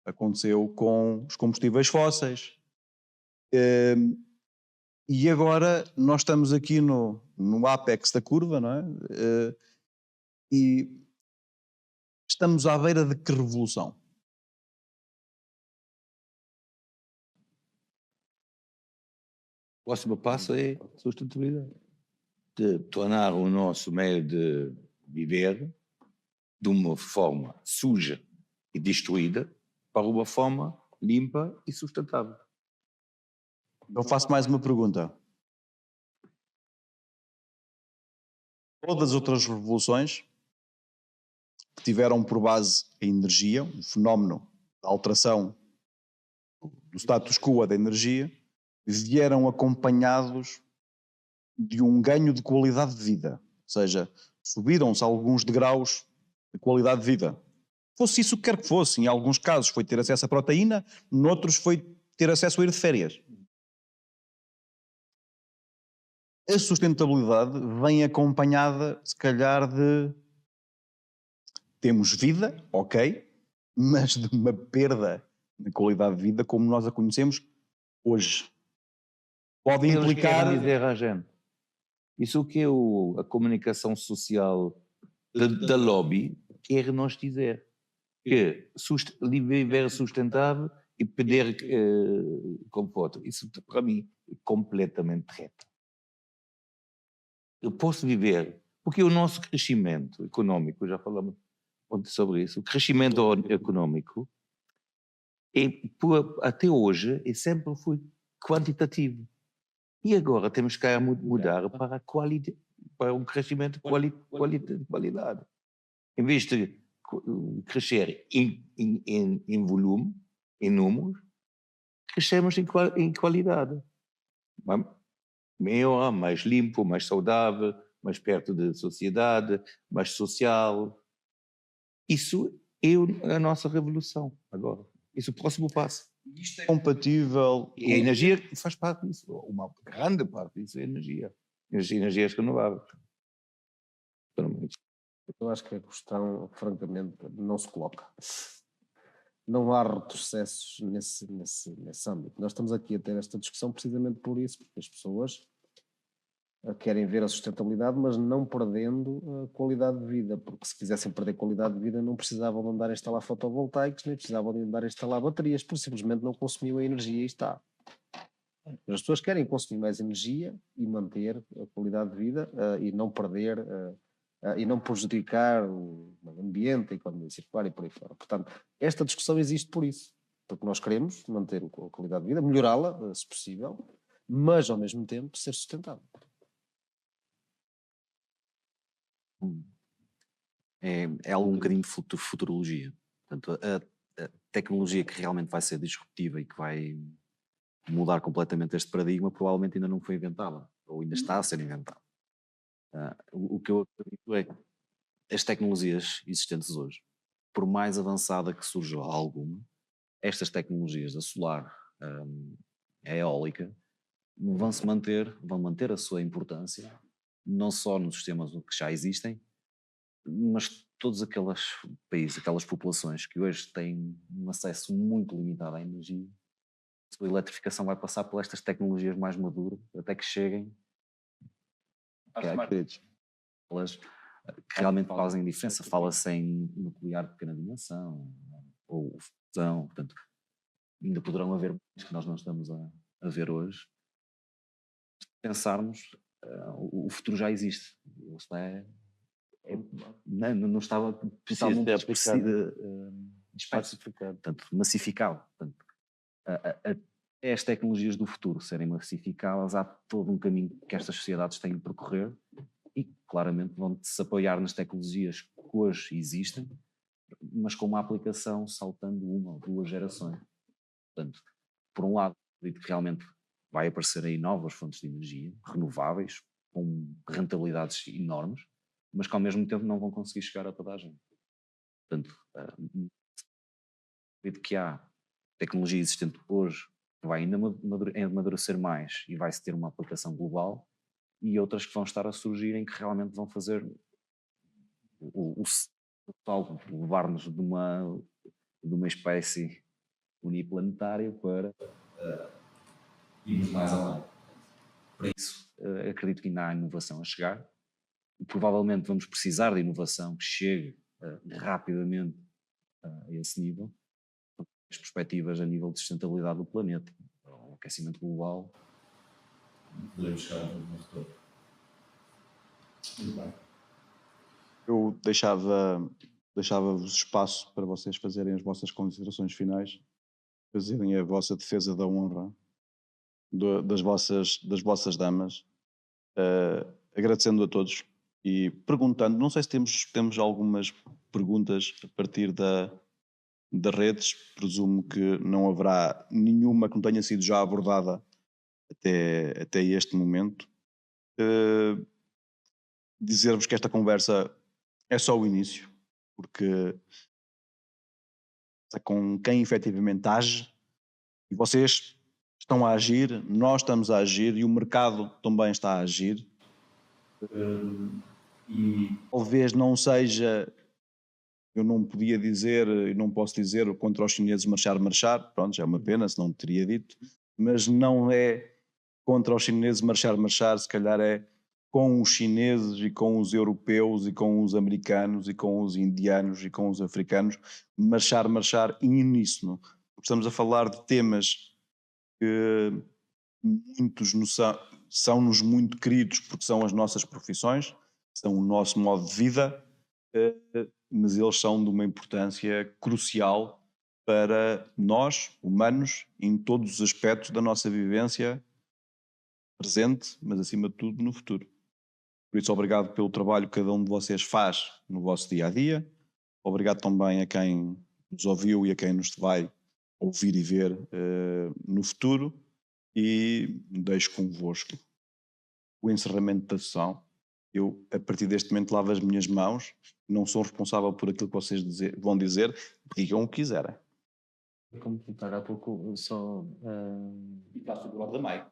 aconteceu com os combustíveis fósseis, E agora nós estamos aqui no apex da curva, não é? E estamos à beira de que revolução? O próximo passo é a sustentabilidade. De tornar o nosso meio de viver de uma forma suja e destruída para uma forma limpa e sustentável. Eu faço mais uma pergunta. Todas as outras revoluções que tiveram por base a energia, o fenómeno da alteração do status quo da energia, vieram acompanhados de um ganho de qualidade de vida. Ou seja, subiram-se alguns degraus de qualidade de vida. Fosse isso o que quer que fosse. Em alguns casos foi ter acesso à proteína, noutros foi ter acesso a ir de férias. A sustentabilidade vem acompanhada, se calhar, de temos vida, ok, mas de uma perda de qualidade de vida como nós a conhecemos hoje. Pode Eles implicar... querem dizer à gente. Isso que é a comunicação social da lobby quer nos dizer. Que viver sustentável e perder conforto. Isso, para mim, é completamente reto. Eu posso viver, porque o nosso crescimento económico, já falamos ontem sobre isso, o crescimento económico até hoje sempre foi quantitativo. E agora temos que mudar para para um crescimento de qualidade. Em vez de crescer em volume, em números, crescemos em qualidade. Melhor, mais limpo, mais saudável, mais perto da sociedade, mais social. Isso é a nossa revolução agora. Isso é o próximo passo. Isto é compatível... E a energia faz parte disso. Uma grande parte disso é energia. Energias renováveis. Eu acho que a questão, francamente, não se coloca. Não há retrocessos nesse âmbito. Nós estamos aqui a ter esta discussão precisamente por isso, porque as pessoas querem ver a sustentabilidade, mas não perdendo a qualidade de vida, porque se quisessem perder qualidade de vida não precisavam de andar a instalar fotovoltaicos, nem precisavam de andar a instalar baterias, porque simplesmente não consumiam a energia e está. Mas as pessoas querem consumir mais energia e manter a qualidade de vida e não perder e não prejudicar o ambiente, a economia circular e por aí fora. Portanto, esta discussão existe por isso, porque nós queremos manter a qualidade de vida, melhorá-la, se possível, mas ao mesmo tempo ser sustentável. É algo um bocadinho de futurologia. Portanto, a tecnologia que realmente vai ser disruptiva e que vai mudar completamente este paradigma provavelmente ainda não foi inventada, ou ainda está a ser inventada. O que eu acredito é que as tecnologias existentes hoje, por mais avançada que surja alguma, estas tecnologias da solar, a eólica, vão manter a sua importância, não só nos sistemas que já existem, mas todos aqueles países, aquelas populações que hoje têm um acesso muito limitado à energia, a sua eletrificação vai passar por estas tecnologias mais maduras, até que cheguem aquelas que realmente fazem diferença. Fala-se em nuclear de pequena dimensão, ou fusão, portanto, ainda poderão haver muitos que nós não estamos a ver hoje. Se pensarmos, o futuro já existe. Isso não estava totalmente especificado, portanto, massificado. Portanto, as tecnologias do futuro serem massificadas, há todo um caminho que estas sociedades têm de percorrer e claramente vão se apoiar nas tecnologias que hoje existem, mas com uma aplicação saltando uma ou duas gerações. Portanto, por um lado, acredito que realmente vai aparecer aí novas fontes de energia renováveis, com rentabilidades enormes, mas que ao mesmo tempo não vão conseguir chegar a toda a gente. Portanto, acredito que há tecnologia existente hoje que vai ainda amadurecer mais e vai-se ter uma aplicação global, e outras que vão estar a surgir em que realmente vão fazer o salto, levar-nos de uma espécie uniplanetária para irmos mais além. Para isso, acredito que ainda há inovação a chegar. E provavelmente vamos precisar de inovação que chegue rapidamente a esse nível. As perspectivas a nível de sustentabilidade do planeta, o aquecimento global. Podemos chegar a um retorno. Muito bem. Eu deixava-vos espaço para vocês fazerem as vossas considerações finais, fazerem a vossa defesa da honra das vossas damas, agradecendo a todos e perguntando, não sei se temos algumas perguntas a partir das redes, presumo que não haverá nenhuma que não tenha sido já abordada até este momento. Dizer-vos que esta conversa é só o início, porque é com quem efetivamente age, e vocês estão a agir, nós estamos a agir e o mercado também está a agir. E talvez não seja, eu não podia dizer e não posso dizer contra os chineses marchar, pronto, já é uma pena, se não teria dito, mas não é contra os chineses marchar, se calhar é com os chineses e com os europeus e com os americanos e com os indianos e com os africanos, marchar em uníssono. Estamos a falar de temas que muitos são-nos muito queridos porque são as nossas profissões, são o nosso modo de vida, mas eles são de uma importância crucial para nós, humanos, em todos os aspectos da nossa vivência presente, mas acima de tudo no futuro. Por isso, obrigado pelo trabalho que cada um de vocês faz no vosso dia-a-dia. Obrigado também a quem nos ouviu e a quem nos vai ouvir e ver no futuro. E deixo convosco o encerramento da sessão. Eu, a partir deste momento, lavo as minhas mãos. Não sou responsável por aquilo que vocês vão dizer. Digam o que quiserem. Completar há pouco só... E faço o bloco da Mai.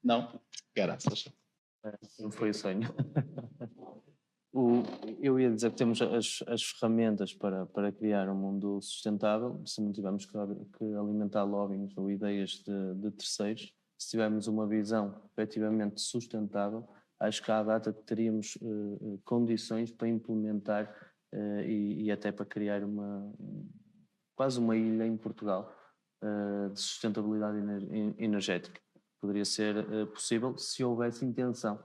Não, graças. Não foi o sonho. Eu ia dizer que temos as ferramentas para criar um mundo sustentável, se não tivermos que alimentar lobbies ou ideias de terceiros. Se tivermos uma visão efetivamente sustentável, acho que à data teríamos condições para implementar e até para criar quase uma ilha em Portugal de sustentabilidade energética. Poderia ser possível se houvesse intenção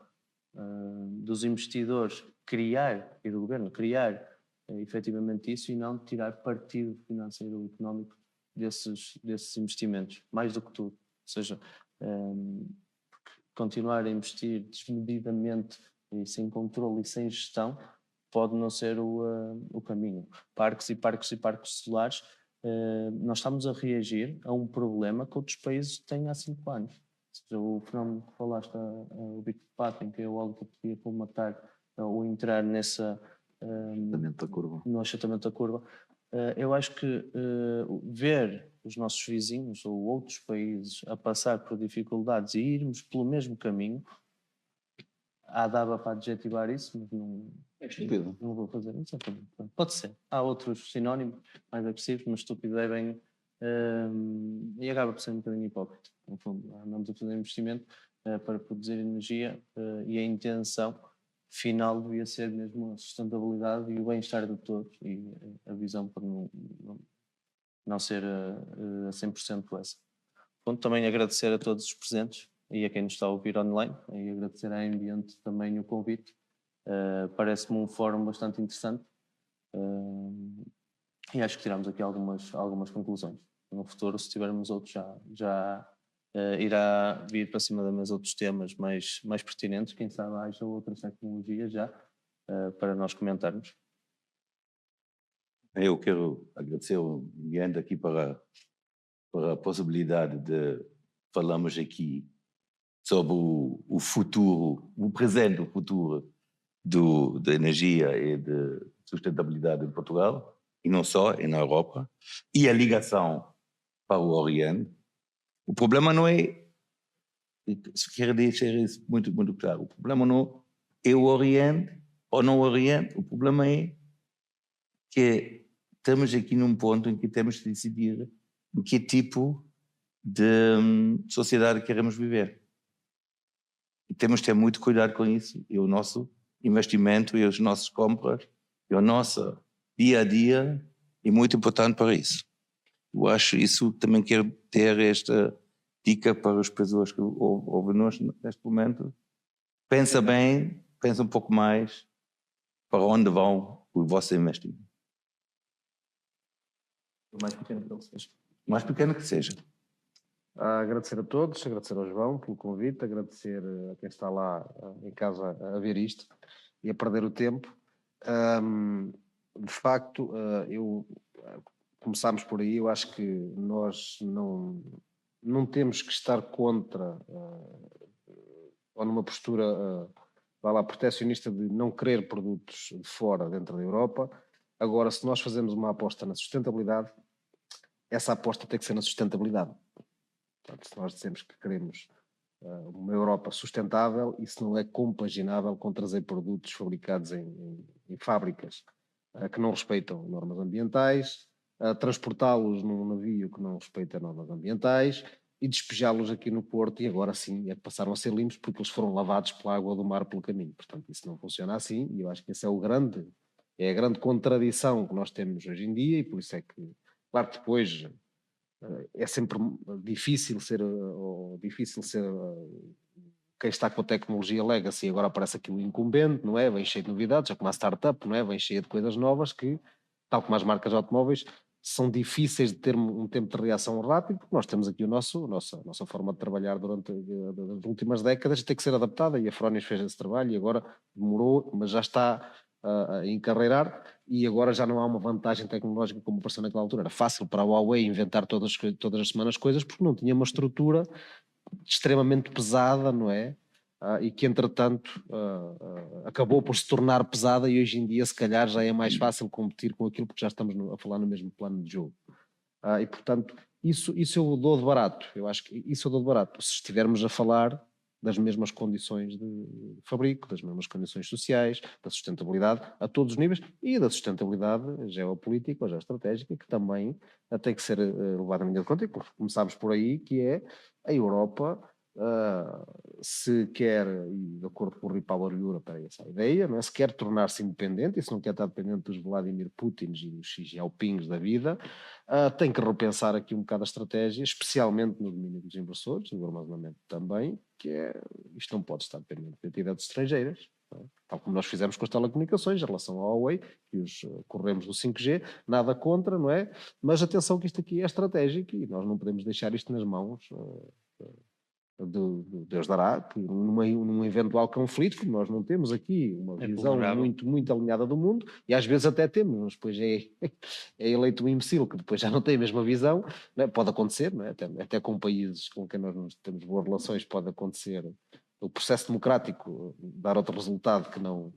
dos investidores criar e do governo criar efetivamente isso e não tirar partido financeiro ou económico desses investimentos, mais do que tudo. Ou seja, continuar a investir desmedidamente e sem controle e sem gestão pode não ser o caminho. Parques solares, nós estamos a reagir a um problema que outros países têm há 5 anos. Seja, o fenómeno que falaste, o Big Pattern, que é o algo que podia colmatar ou entrar no achatamento da curva. Eu acho que ver os nossos vizinhos ou outros países a passar por dificuldades e irmos pelo mesmo caminho, dava para adjetivar isso, mas não vou fazer isso. Pode ser. Há outros sinónimos mais agressivos, mas estúpido é bem... e acaba por ser um bocadinho hipócrita. No fundo, andamos a fazer investimento para produzir energia e a intenção final devia ser mesmo a sustentabilidade e o bem-estar de todos e a visão por não ser a 100% essa. Bom, também agradecer a todos os presentes e a quem nos está a ouvir online e agradecer à Ambiente também o convite. Parece-me um fórum bastante interessante e acho que tiramos aqui algumas conclusões. No futuro, se tivermos outros, já irá vir para cima da mesa outros temas mais pertinentes, quem sabe haja outras tecnologias já para nós comentarmos. Eu quero agradecer o Ambiente aqui para a possibilidade de falarmos aqui sobre o futuro, o presente e o futuro da energia e de sustentabilidade em Portugal, e não só, e na Europa, e a ligação para o Oriente. O problema não é, quero deixar isso muito, muito claro, o problema não é o Oriente ou não o Oriente, o problema é que estamos aqui num ponto em que temos de decidir em que tipo de sociedade que queremos viver. E temos de ter muito cuidado com isso. E o nosso investimento e as nossas compras e o nosso dia a dia é muito importante para isso. Eu acho isso, também quero ter esta dica para as pessoas que ouvem-nos neste momento. Pensa bem, pensa um pouco mais para onde vão o vosso investimento. O mais pequeno que ele seja. O mais pequeno que seja. Agradecer a todos, agradecer ao João pelo convite, agradecer a quem está lá em casa a ver isto e a perder o tempo. De facto, começámos por aí. Eu acho que nós não temos que estar contra ou numa postura protecionista de não querer produtos de fora dentro da Europa. Agora, se nós fazemos uma aposta na sustentabilidade, essa aposta tem que ser na sustentabilidade. Portanto, se nós dizemos que queremos uma Europa sustentável, isso não é compaginável com trazer produtos fabricados em fábricas que não respeitam normas ambientais, transportá-los num navio que não respeita normas ambientais e despejá-los aqui no Porto, e agora sim é que passaram a ser limpos porque eles foram lavados pela água do mar pelo caminho. Portanto, isso não funciona assim, e eu acho que essa é a grande contradição que nós temos hoje em dia, e por isso é que, claro que depois é sempre difícil ser quem está com a tecnologia legacy. Agora aparece aqui o incumbente, não é? Vem cheio de novidades, é como a startup, não é? Vem cheio de coisas novas que, tal como as marcas de automóveis, são difíceis de ter um tempo de reação rápido, porque nós temos aqui a nossa forma de trabalhar durante as últimas décadas, tem que ser adaptada, e a Fronius fez esse trabalho e agora demorou, mas já está a encarreirar, e agora já não há uma vantagem tecnológica como apareceu naquela altura. Era fácil para a Huawei inventar todas as semanas coisas, porque não tinha uma estrutura extremamente pesada, não é? E que entretanto acabou por se tornar pesada, e hoje em dia se calhar já é mais fácil competir com aquilo porque já estamos a falar no mesmo plano de jogo. E portanto isso eu dou de barato. Eu acho que isso eu dou de barato se estivermos a falar das mesmas condições de fabrico, das mesmas condições sociais, da sustentabilidade a todos os níveis, e da sustentabilidade geopolítica ou geoestratégica, que também tem que ser levada em conta. E começámos por aí, que é a Europa, se quer, e de acordo com o Repower Europe, era essa a ideia, não é? Se quer tornar-se independente, e se não quer estar dependente dos Vladimir Putins e dos Xi Jinpings da vida, tem que repensar aqui um bocado a estratégia, especialmente no domínio dos inversores, do armazenamento também, que é, isto não pode estar dependente de entidades estrangeiras, não é? Tal como nós fizemos com as telecomunicações, em relação ao Huawei, que os corremos do 5G, nada contra, não é? Mas atenção que isto aqui é estratégico, e nós não podemos deixar isto nas mãos do Deus dará, que num eventual conflito, como nós não temos aqui uma visão muito alinhada do mundo, e às vezes até temos, mas depois é eleito um imbecil que depois já não tem a mesma visão, não é? Pode acontecer, não é? Até com países com quem nós temos boas relações pode acontecer o processo democrático dar outro resultado que não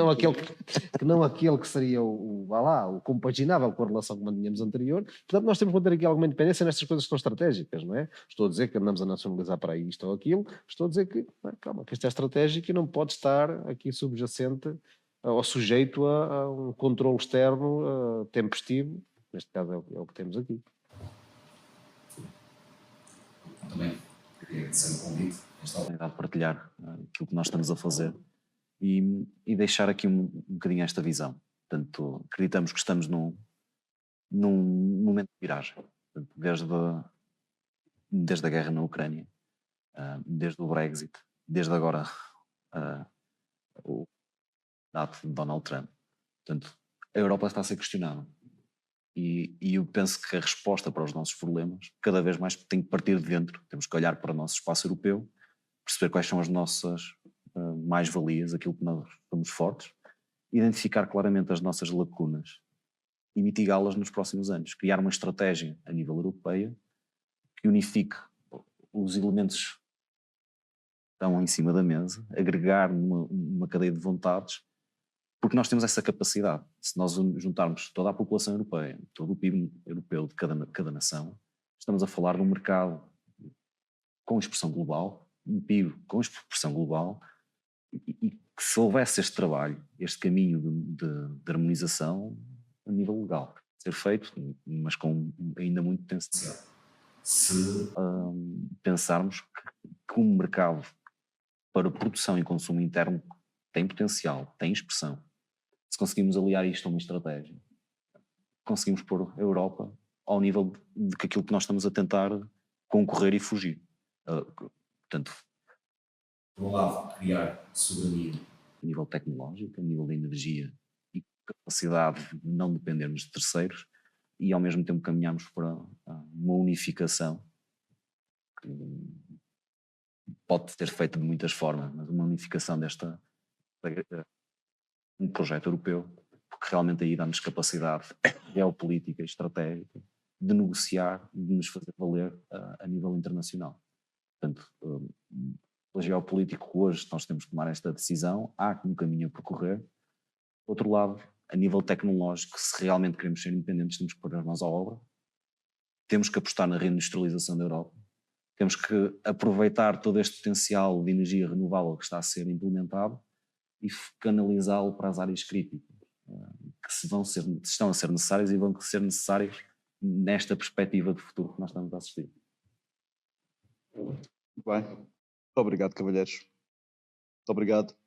aquele que seria o compaginável com a relação que mantínhamos anterior. Portanto, nós temos que manter aqui alguma independência nestas coisas que são estratégicas, não é? Estou a dizer que andamos a nacionalizar para aí isto ou aquilo, estou a dizer que, calma, que isto é estratégico e não pode estar aqui subjacente ou sujeito a um controle externo tempestivo. Neste caso é o que temos aqui. Também queria agradecer o convite. Esta oportunidade de partilhar aquilo que nós estamos a fazer e deixar aqui um bocadinho esta visão. Portanto, acreditamos que estamos num momento de viragem. Portanto, desde a guerra na Ucrânia, desde o Brexit, desde agora o mandato de Donald Trump. Portanto, a Europa está a ser questionada. E eu penso que a resposta para os nossos problemas cada vez mais tem que partir de dentro. Temos que olhar para o nosso espaço europeu, perceber quais são as nossas mais-valias, aquilo que nós somos fortes, identificar claramente as nossas lacunas e mitigá-las nos próximos anos. Criar uma estratégia a nível europeu que unifique os elementos que estão em cima da mesa, agregar uma cadeia de vontades, porque nós temos essa capacidade. Se nós juntarmos toda a população europeia, todo o PIB europeu de cada nação, estamos a falar de um mercado com expressão global, um PIB com expressão global, e que se houvesse este trabalho, este caminho de harmonização a nível legal, ser feito, mas com ainda muito potencial. Se pensarmos que um mercado para produção e consumo interno tem potencial, tem expressão. Se conseguimos aliar isto a uma estratégia, conseguimos pôr a Europa ao nível de que aquilo que nós estamos a tentar concorrer e fugir. Portanto, por um lado, criar soberania, a nível tecnológico, a nível da energia e capacidade de não dependermos de terceiros, e ao mesmo tempo caminharmos para uma unificação que pode ter feito de muitas formas, mas uma unificação um projeto europeu, porque realmente aí dá-nos capacidade geopolítica e estratégica de negociar e de nos fazer valer a nível internacional. Portanto, pela geopolítica hoje nós temos que tomar esta decisão, há um caminho a percorrer. Por outro lado, a nível tecnológico, se realmente queremos ser independentes, temos que pôr as mãos à obra, temos que apostar na reindustrialização da Europa, temos que aproveitar todo este potencial de energia renovável que está a ser implementado e canalizá-lo para as áreas críticas, que estão a ser necessárias e vão ser necessárias nesta perspectiva de futuro que nós estamos a assistir. Muito bem. Muito obrigado, cavalheiros. Muito obrigado.